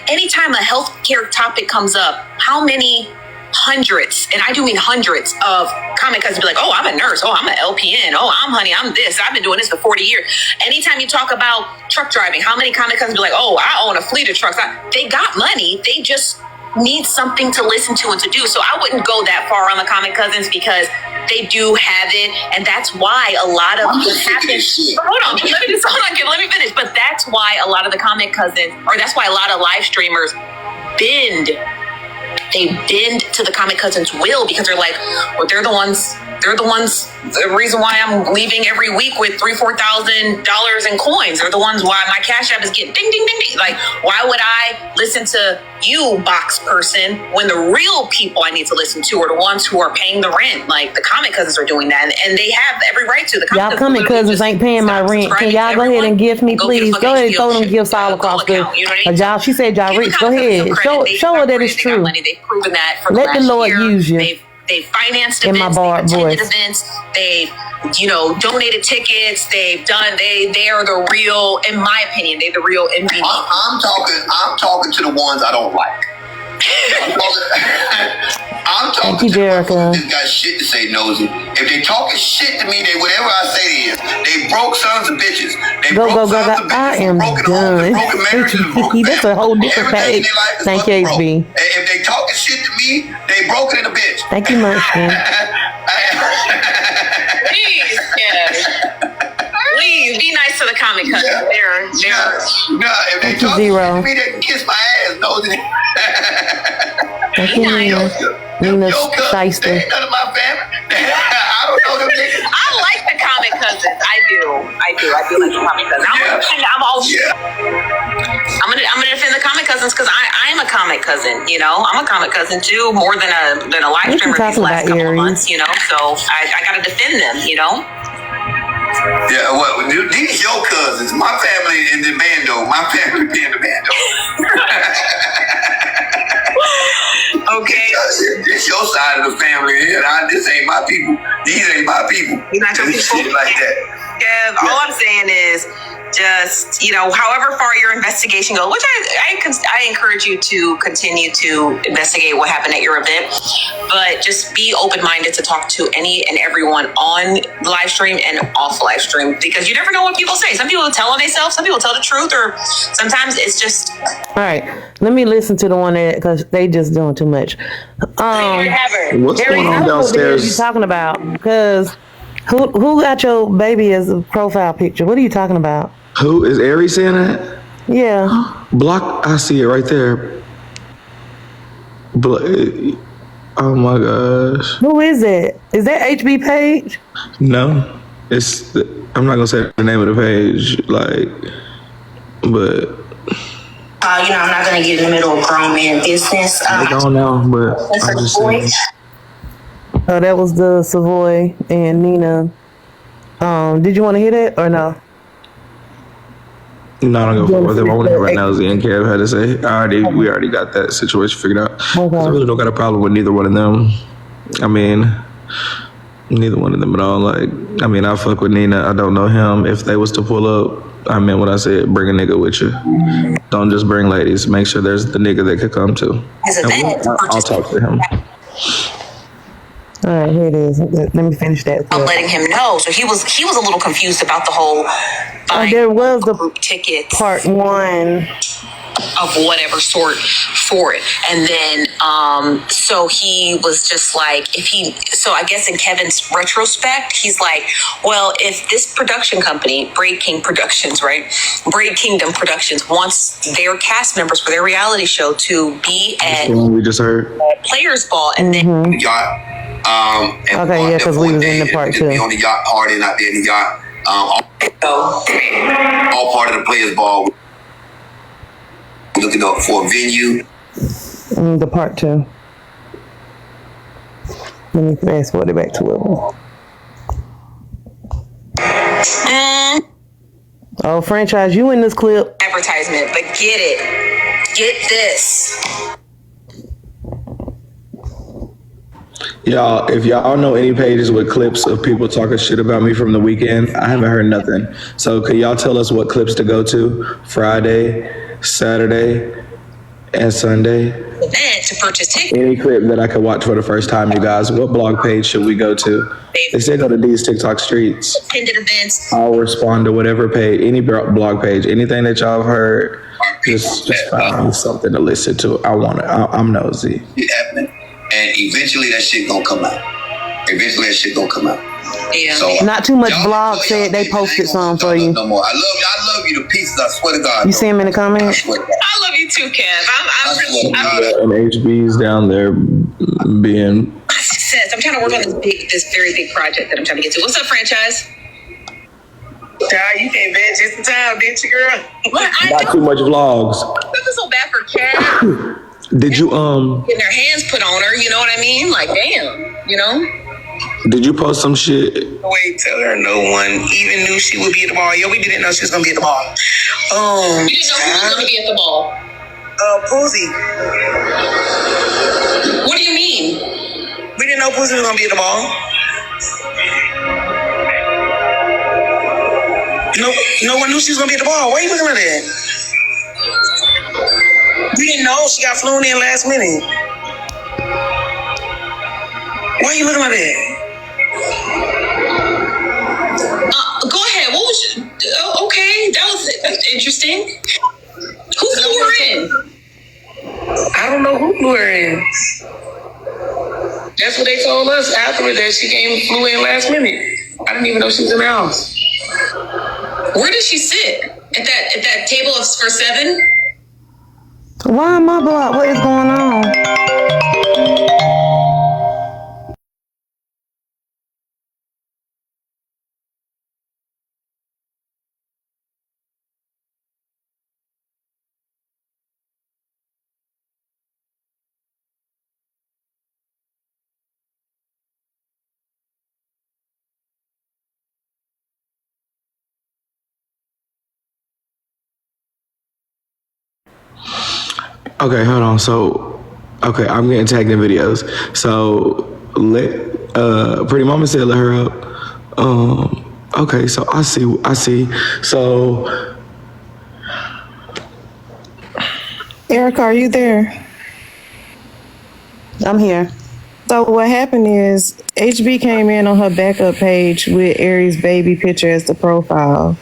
anytime a healthcare topic comes up, how many hundreds, and I do mean hundreds of Comic Cousins be like, oh, I'm a nurse. Oh, I'm an LPN. Oh, I'm this. I've been doing this for 40 years. Anytime you talk about truck driving, how many Comic Cousins be like, oh, I own a fleet of trucks. They got money. They just need something to listen to and to do. So I wouldn't go that far on the Comic Cousins, because they do have it, and that's why a lot of let me finish. But that's why a lot of the Comic Cousins, or that's why a lot of live streamers bend to the Comic Cousins will, because they're like, well, they're the ones, the reason why I'm leaving every week with $3,000-$4,000 in coins. They're the ones why my Cash App is getting ding, ding, ding, ding. Like, why would I listen to you, box person, when the real people I need to listen to are the ones who are paying the rent? Like, the Comic Cousins are doing that, and they have every right to. Y'all Comic Cousins ain't paying my rent. Can y'all go ahead and gift me, please? Go ahead and throw them gifts all across the. Y'all, she said y'all rich. Go ahead. Show her that it's true. They've proven that for Let the Lord use you. They've financed events, they've attended events, they've, donated tickets, they are the real, in my opinion, they're the real MVP. I'm talking to the ones I don't like. I'm talking to the ones that got shit to say, nosy. If they talking shit to me, whatever I say to you, they broke sons of bitches. They broke sons of bitches. I am done. That's a whole different page. Thank you, HB. If they talking shit to me, they broke it in a bitch. Thank you much, man. Please be nice to the Comic Cousins. If they talking shit to me, they can kiss my ass, nosy. Thank you, Nina Shiester. They ain't none of my family. I don't know them niggas. I like the Comic Cousins. I do like the Comic Cousins. I'm gonna defend the Comic Cousins, because I am a Comic Cousin. I'm a Comic Cousin too, more than a live streamer these last couple of months. So I gotta defend them. Yeah, well, these your cousins. My family in the bando. My family be in the bando. Okay. This your side of the family here. This ain't my people. These ain't my people. You're not your people. Shit like that. Kev, all I'm saying is just, however far your investigation goes, which I encourage you to continue to investigate what happened at your event, but just be open-minded to talk to any and everyone on live stream and off live stream, because you never know what people say. Some people tell on themselves, some people tell the truth, or sometimes it's just... All right, let me listen to the one because they just doing too much. What's going on downstairs? What are you talking about? Because who got your baby as a profile picture? What are you talking about? Who is Ari saying that? Yeah. Block. I see it right there. Oh my gosh. Who is it? Is that HB Page? No. I'm not gonna say the name of the page, like, but. I'm not gonna get in the middle of grown man business. I don't know, but I'm just saying. Oh, that was the Savoy and Nina. Did you want to hear that or no? No, I don't go for them. I want to hear what Nelsy and Kev had to say. We already got that situation figured out. Okay. I really don't got a problem with neither one of them. I mean, neither one of them at all. Like, I mean, I fuck with Nina. I don't know him. If they was to pull up, I meant what I said. Bring a nigga with you. Don't just bring ladies. Make sure there's the nigga that could come too. I'll talk to him. All right, here it is. Let me finish that. I'm letting him know. So he was a little confused about the whole there was the group tickets part one of whatever sort for it. And then so he was just like, so I guess in Kevin's retrospect, he's like, well, if this production company, Braid King Productions, right? Braid Kingdom Productions wants their cast members for their reality show to be at we just heard Players Ball and then yacht. Okay, yeah, because we was in the part two. Be on the yacht party and out there in the yacht. All part of the Players Ball. Looking up for a venue. The part two. Let me fast forward it back to it. Oh, franchise, you in this clip. Advertisement, but get it. Get this. Y'all, if y'all know any pages with clips of people talking shit about me from the weekend, I haven't heard nothing. So could y'all tell us what clips to go to Friday, Saturday, and Sunday? Event to purchase tickets. Any clip that I could watch for the first time, you guys. What blog page should we go to? They say go to these TikTok streets. Attended events. I'll respond to whatever page, any blog page, anything that y'all have heard. Just find me something to listen to. I'm nosy. And eventually that shit gonna come out. Yeah. So, not too much blog said they posted some for you. No more. I love you to pieces. I swear to God. You see him in the comments? I love you too, Kev. And HB's down there being. I'm trying to work on this very big project that I'm trying to get to. What's up, franchise? You came back just in time, didn't you, girl? What? Not too much vlogs. This is so bad for Kev. Did you getting their hands put on her? You know what I mean? Like, damn. You know. Did you post some shit? Wait, tell her no one even knew she would be at the ball. Yo, we didn't know she was gonna be at the ball. You didn't know who was gonna be at the ball? Poozy. What do you mean? We didn't know Poozy was gonna be at the ball. No one knew she was gonna be at the ball. Why are you looking at that? We didn't know she got flown in last minute. Why are you looking at that? Go ahead. What was? Okay, that was interesting. Who flew her in? I don't know who flew her in. That's what they told us afterward, that she flew in last minute. I didn't even know she was in the house. Where did she sit? At that table for 7? Why am I blocked? What is going on? Okay, hold on. So, okay, I'm getting tagged in videos. So, Pretty Mama said let her up. Okay, so I see. So, Erica, are you there? I'm here. So what happened is HB came in on her backup page with Aries' baby picture as the profile.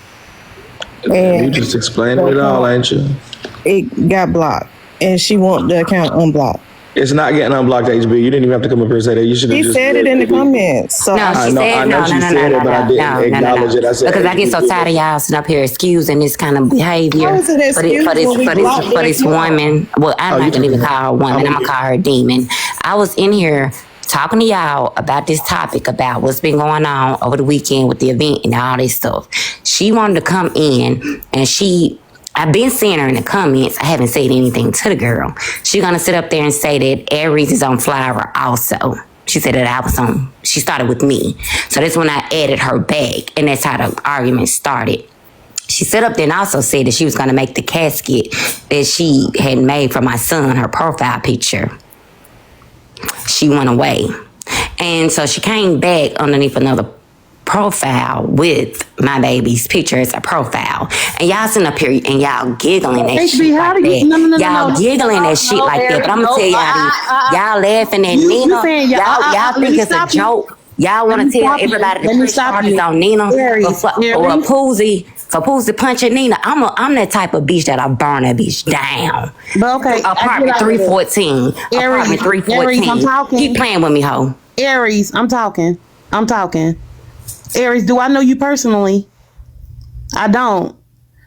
And you just explained it all, ain't you? It got blocked, and she want the account unblocked. It's not getting unblocked, HB. You didn't even have to come up here and say that. You should have He just said it in the comments. So No, she said no. But I didn't acknowledge it. I said, because I get so tired of y'all sitting up here excusing this kind of behavior How is it for this excuse woman. Well, I'm not gonna even call her woman. I'm gonna call her demon. I was in here talking to y'all about this topic about what's been going on over the weekend with the event and all this stuff. She wanted to come in and I've been seeing her in the comments. I haven't said anything to the girl. She's gonna sit up there and say that Aries is on Flower also. She said that I was on, she started with me. So that's when I added her back, and that's how the argument started. She sat up there and also said that she was gonna make the casket that she had made for my son, her profile picture. She went away. And so she came back underneath another profile with my baby's picture as a profile. And y'all sitting up here and y'all giggling at shit like that. Y'all giggling at shit like that. But I'm gonna tell y'all laughing at Nina. Y'all think it's a joke. Y'all want to tell everybody to push charges on Nina or Poozy. For Poozy punching Nina, I'm that type of bitch that'll burn that bitch down. But okay, apartment 314. Apartment 314. Aries, I'm talking. Keep playing with me, ho. Aries, I'm talking. Aries, do I know you personally? I don't.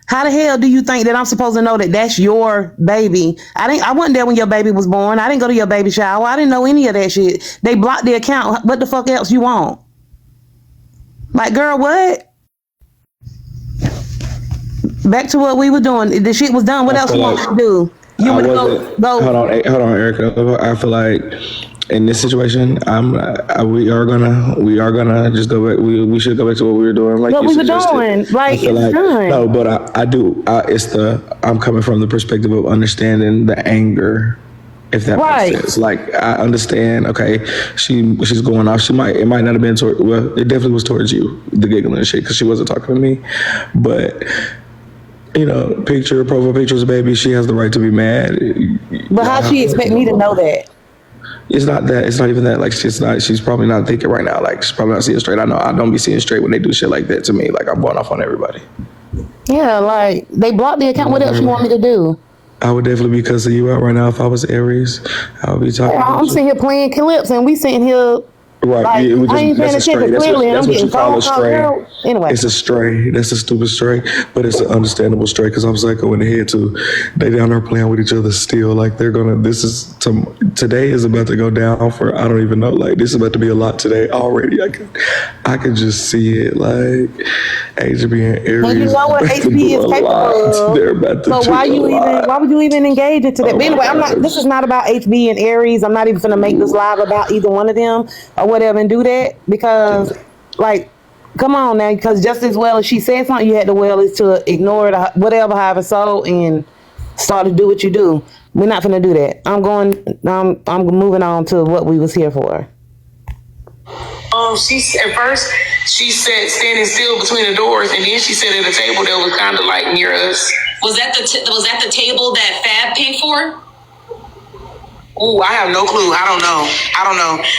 How the hell do you think that I'm supposed to know that that's your baby? I wasn't there when your baby was born. I didn't go to your baby shower. I didn't know any of that shit. They blocked the account. What the fuck else you want? Like, girl, what? Back to what we were doing. The shit was done. What else you want to do? You would go. Hold on, Erica. I feel like in this situation, we are gonna just go back. We should go back to what we were doing. Like what we were doing, like it's done. No, but I do. I'm coming from the perspective of understanding the anger. If that makes sense. Like, I understand, okay, she's going off. It might not have been well, it definitely was towards you, the giggling and shit, because she wasn't talking to me. But, you know, profile pictures, baby, she has the right to be mad. But how she expect me to know that? It's not that. It's not even that. Like, she's probably not thinking right now. Like, she's probably not seeing straight. I know I don't be seeing straight when they do shit like that to me. Like, I'm going off on everybody. Yeah, like, they blocked the account. What else you want me to do? I would definitely be cussing you out right now if I was Aries. I would be talking. I'm sitting here playing clips, and we sitting here. Right, like, I ain't paying attention clearly, and I'm getting phone calls. Anyway, it's a stray. That's a stupid stray, but it's an understandable stray because I'm psycho in the head too. They down there playing with each other still. Like they're gonna. Today is about to go down for I don't even know. Like this is about to be a lot today already. I can just see it. Like HB and Aries. And you know what HB is capable of. They're about to. So why would you even engage into that? But anyway, this is not about HB and Aries. I'm not even gonna make this live about either one of them or whatever and do that because, like, come on now. Because just as well as she said something, you had the well is to ignore it, whatever, however so, and start to do what you do. We're not gonna do that. I'm moving on to what we was here for. At first she said standing still between the doors, and then she sat at a table that was kind of like near us. Was that the table that Fab paid for? Ooh, I have no clue. I don't know.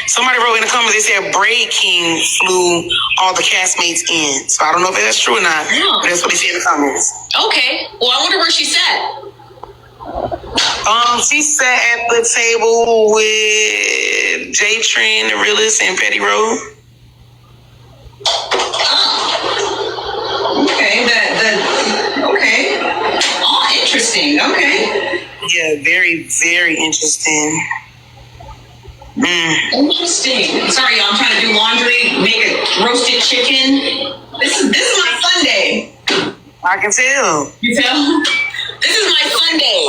Somebody wrote in the comments, they said Braid King flew all the castmates in. So I don't know if that's true or not. But that's what they said in the comments. Okay. Well, I wonder where she sat. She sat at the table with J Trend, the realist, and Petty Road. Okay. Okay. Oh, interesting. Okay. Yeah, very, very interesting. Interesting. Sorry, y'all. I'm trying to do laundry, make a roasted chicken. This is my Sunday. I can tell. You tell? This is my Sunday.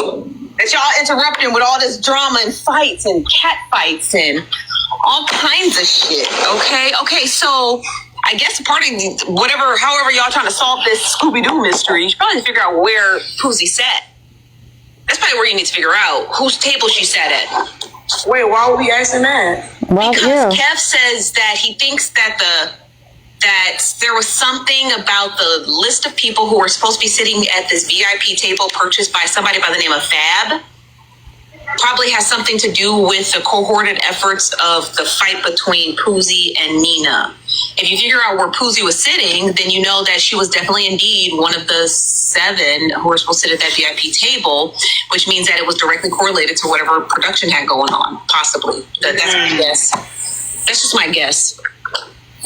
That y'all interrupting with all this drama and fights and cat fights and all kinds of shit. Okay. So I guess part of however y'all trying to solve this Scooby-Doo mystery, you should probably figure out where Poozy sat. That's probably where you need to figure out whose table she sat at. Wait, why would we asking that? Because Kev says that he thinks that there was something about the list of people who were supposed to be sitting at this VIP table purchased by somebody by the name of Fab. Probably has something to do with the cohorted efforts of the fight between Poozy and Nina. If you figure out where Poozy was sitting, then you know that she was definitely indeed one of the 7 who were supposed to sit at that VIP table, which means that it was directly correlated to whatever production had going on, possibly. That's my guess. That's just my guess.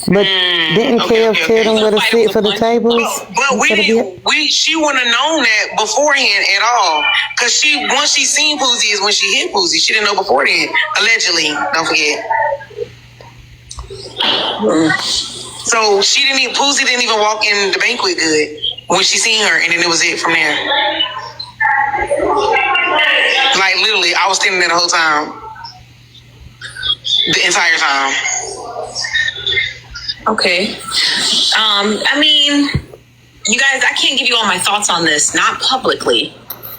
But didn't Kev tell them where to sit for the tables? But she wouldn't have known that beforehand at all. Because once she seen Poozy is when she hit Poozy. She didn't know before then. Allegedly, don't forget. So Poozy didn't even walk in the banquet good when she seen her, and then it was it from there. Like literally, I was standing there the whole time. The entire time. Okay. I mean, you guys, I can't give you all my thoughts on this, not publicly.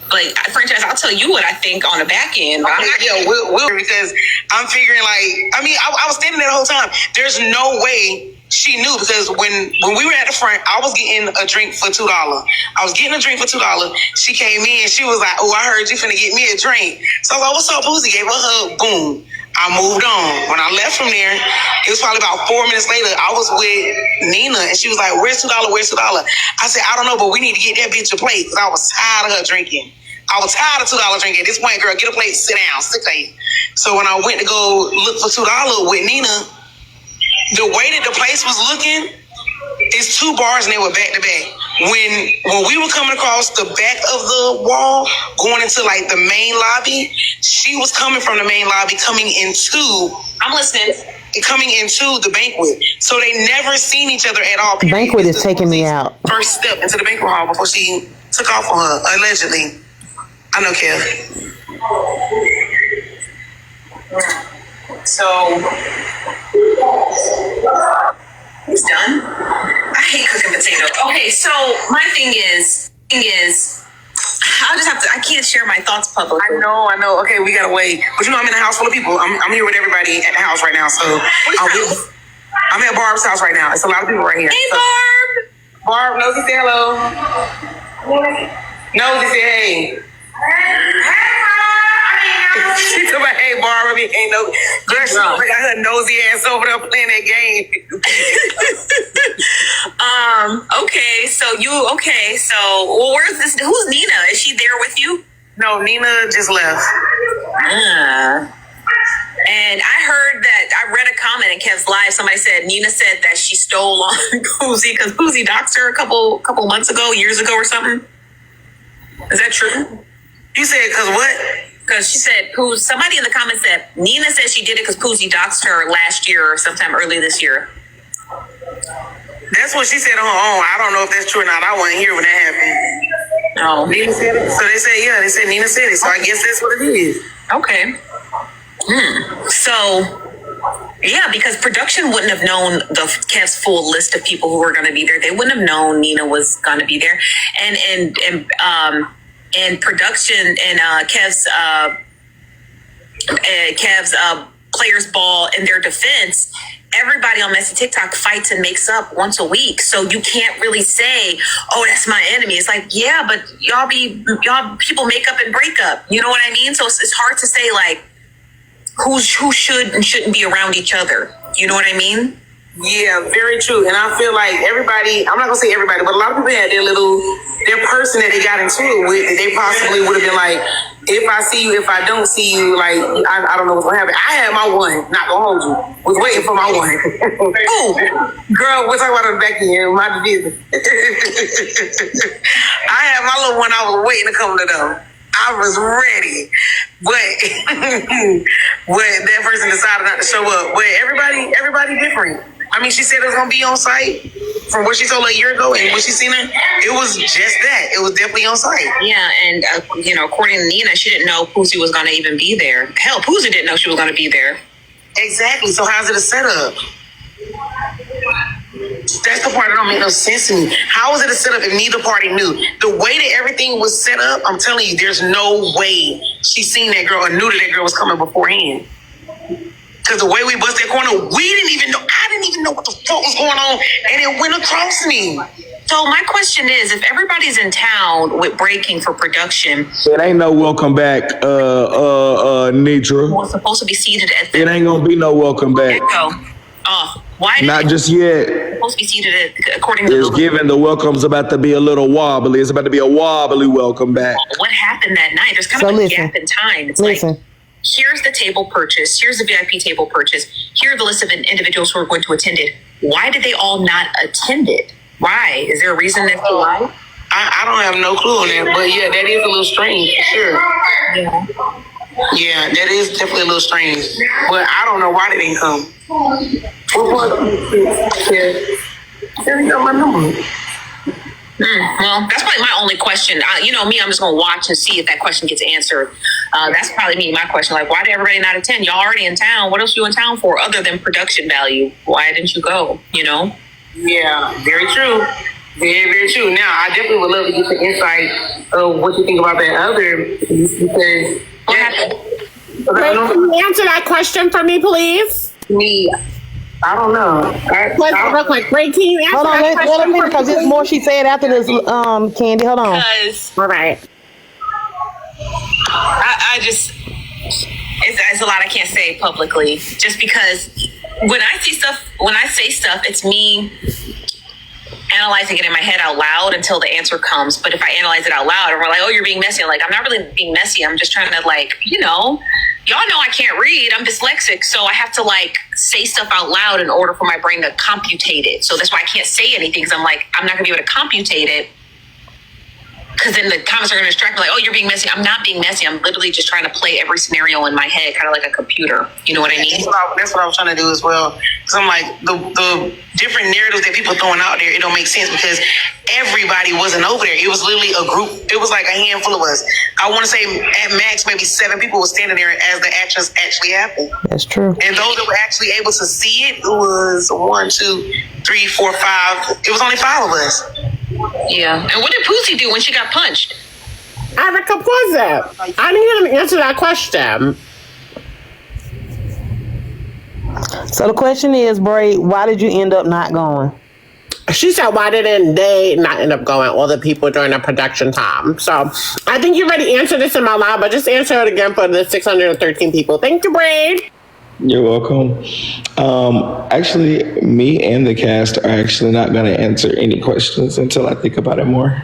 Like, franchise, I'll tell you what I think on the back end. But we'll because I'm figuring I was standing there the whole time. There's no way she knew, because when we were at the front, I was getting a drink for $2. I was getting a drink for $2. She came in, she was like, "Oh, I heard you finna get me a drink." So I was like, "What's up, Boozy?" Gave her a hug, boom. I moved on. When I left from there, it was probably about 4 minutes later, I was with Nina, and she was like, "Where's $2? Where's $2? I said, "I don't know, but we need to get that bitch a plate," because I was tired of her drinking. I was tired of $2 drinking. At this point, girl, get a plate, sit down, sit there. So when I went to go look for $2 with Nina, the way that the place was looking, it's 2 bars and they were back to back. When we were coming across the back of the wall, going into like the main lobby, she was coming from the main lobby, coming into the banquet. So they never seen each other at all. The banquet is taking me out. First step into the banquet hall before she took off on her, allegedly. I know, Kev. So, he's done. I hate cooking potatoes. Okay, so my thing is, I can't share my thoughts publicly. I know. Okay, we gotta wait. But I'm in a house full of people. I'm here with everybody at the house right now. So I'm at Barb's house right now. It's a lot of people right here. Hey, Barb. Barb, Nosy, say hello. Nosy, say hey. She told me, "Hey, Barb, ain't no girl." She got her nosy ass over there playing that game. Where's this? Who's Nina? Is she there with you? No, Nina just left. And I heard that I read a comment in Kev's live. Somebody said Nina said that she stole on Poozy because Poozy doxed her a couple years ago or something. Is that true? You said because what? Because she said, somebody in the comments said, Nina said she did it because Poozy doxed her last year or sometime early this year. That's what she said on her own. I don't know if that's true or not. I wasn't here when that happened. Oh. Nina said it? So they said Nina said it. So I guess that's what it is. Okay. So, yeah, because production wouldn't have known Kev's full list of people who were going to be there. They wouldn't have known Nina was going to be there. And production and Kev's players ball, in their defense, everybody on Messy TikTok fights and makes up once a week. So you can't really say, "Oh, that's my enemy." It's like, yeah, but y'all people make up and break up. You know what I mean? So it's hard to say like who should and shouldn't be around each other. You know what I mean? Yeah, very true. And I feel like everybody, I'm not gonna say everybody, but a lot of people had their person that they got into it with, that they possibly would have been like, if I see you, if I don't see you, like, I don't know what's gonna happen. I had my one, not gonna hold you. Was waiting for my one. Oh, girl, we'll talk about it back here, my business. I had my little one, I was waiting to come to them. I was ready, but that person decided not to show up. But everybody different. I mean, she said it was gonna be on site from what she told her a year ago, and when she seen it, it was just that. It was definitely on site. Yeah, and according to Nina, she didn't know Poozy was gonna even be there. Hell, Poozy didn't know she was gonna be there. Exactly. So how's it a setup? That's the part that don't make no sense to me. How is it a setup if neither party knew? The way that everything was set up, I'm telling you, there's no way she seen that girl or knew that girl was coming beforehand. Because the way we bust that corner, I didn't even know what the fuck was going on, and it went across me. So my question is, if everybody's in town with breaking for production, it ain't no welcome back, Nitra. We're supposed to be seated at the... It ain't gonna be no welcome back. Why? Not just yet. Supposed to be seated according to... It's given the welcome's about to be a little wobbly. It's about to be a wobbly welcome back. What happened that night? There's kind of a gap in time. It's like, here's the table purchase. Here's the VIP table purchase. Here are the list of individuals who are going to attend it. Why did they all not attend it? Why? Is there a reason as to why? I don't have no clue on that, but yeah, that is a little strange for sure. Yeah. Yeah, that is definitely a little strange. But I don't know why they didn't come. There you go, my number. Well, that's probably my only question. You know me, I'm just gonna watch and see if that question gets answered. That's probably me, my question. Like, why did everybody not attend? Y'all already in town. What else you in town for other than production value? Why didn't you go? You know? Yeah, very true. Very, very true. Now, I definitely would love to get the insight of what you think about that other piece because What happened? Wait, can you answer that question for me, please? Me, I don't know. Real quick, Ray, can you answer Hold on, that let question her finish because there's more she said after this. Candy, hold on. Because all right. I just, it's a lot I can't say publicly. Just because when I say stuff, it's me analyzing it in my head out loud until the answer comes. But if I analyze it out loud and we're like, oh, you're being messy, I'm like, I'm not really being messy. I'm just trying to, like, you know, y'all know I can't read. I'm dyslexic. So I have to, like, say stuff out loud in order for my brain to computate it. So that's why I can't say anything because I'm like, I'm not going to be able to computate it. Because then the comments are going to distract me, like, oh, you're being messy. I'm not being messy. I'm literally just trying to play every scenario in my head, kind of like a computer. You know what I mean? That's what I was trying to do as well. Because I'm like, the different narratives that people throwing out there, it don't make sense because everybody wasn't over there. It was literally a group. It was like a handful of us. I want to say at max, maybe 7 people were standing there as the actions actually happened. That's true. And those that were actually able to see it, it was 1, 2, 3, 4, 5. It was only 5 of us. Yeah. And what did Pussy do when she got punched? Erica, pause it. I need him to answer that question. So the question is, Bray, why did you end up not going? She said, why didn't they not end up going, all the people during the production time? So I think you already answered this in my live, but just answer it again for the 613 people. Thank you, Braid. You're welcome. Actually, me and the cast are actually not going to answer any questions until I think about it more.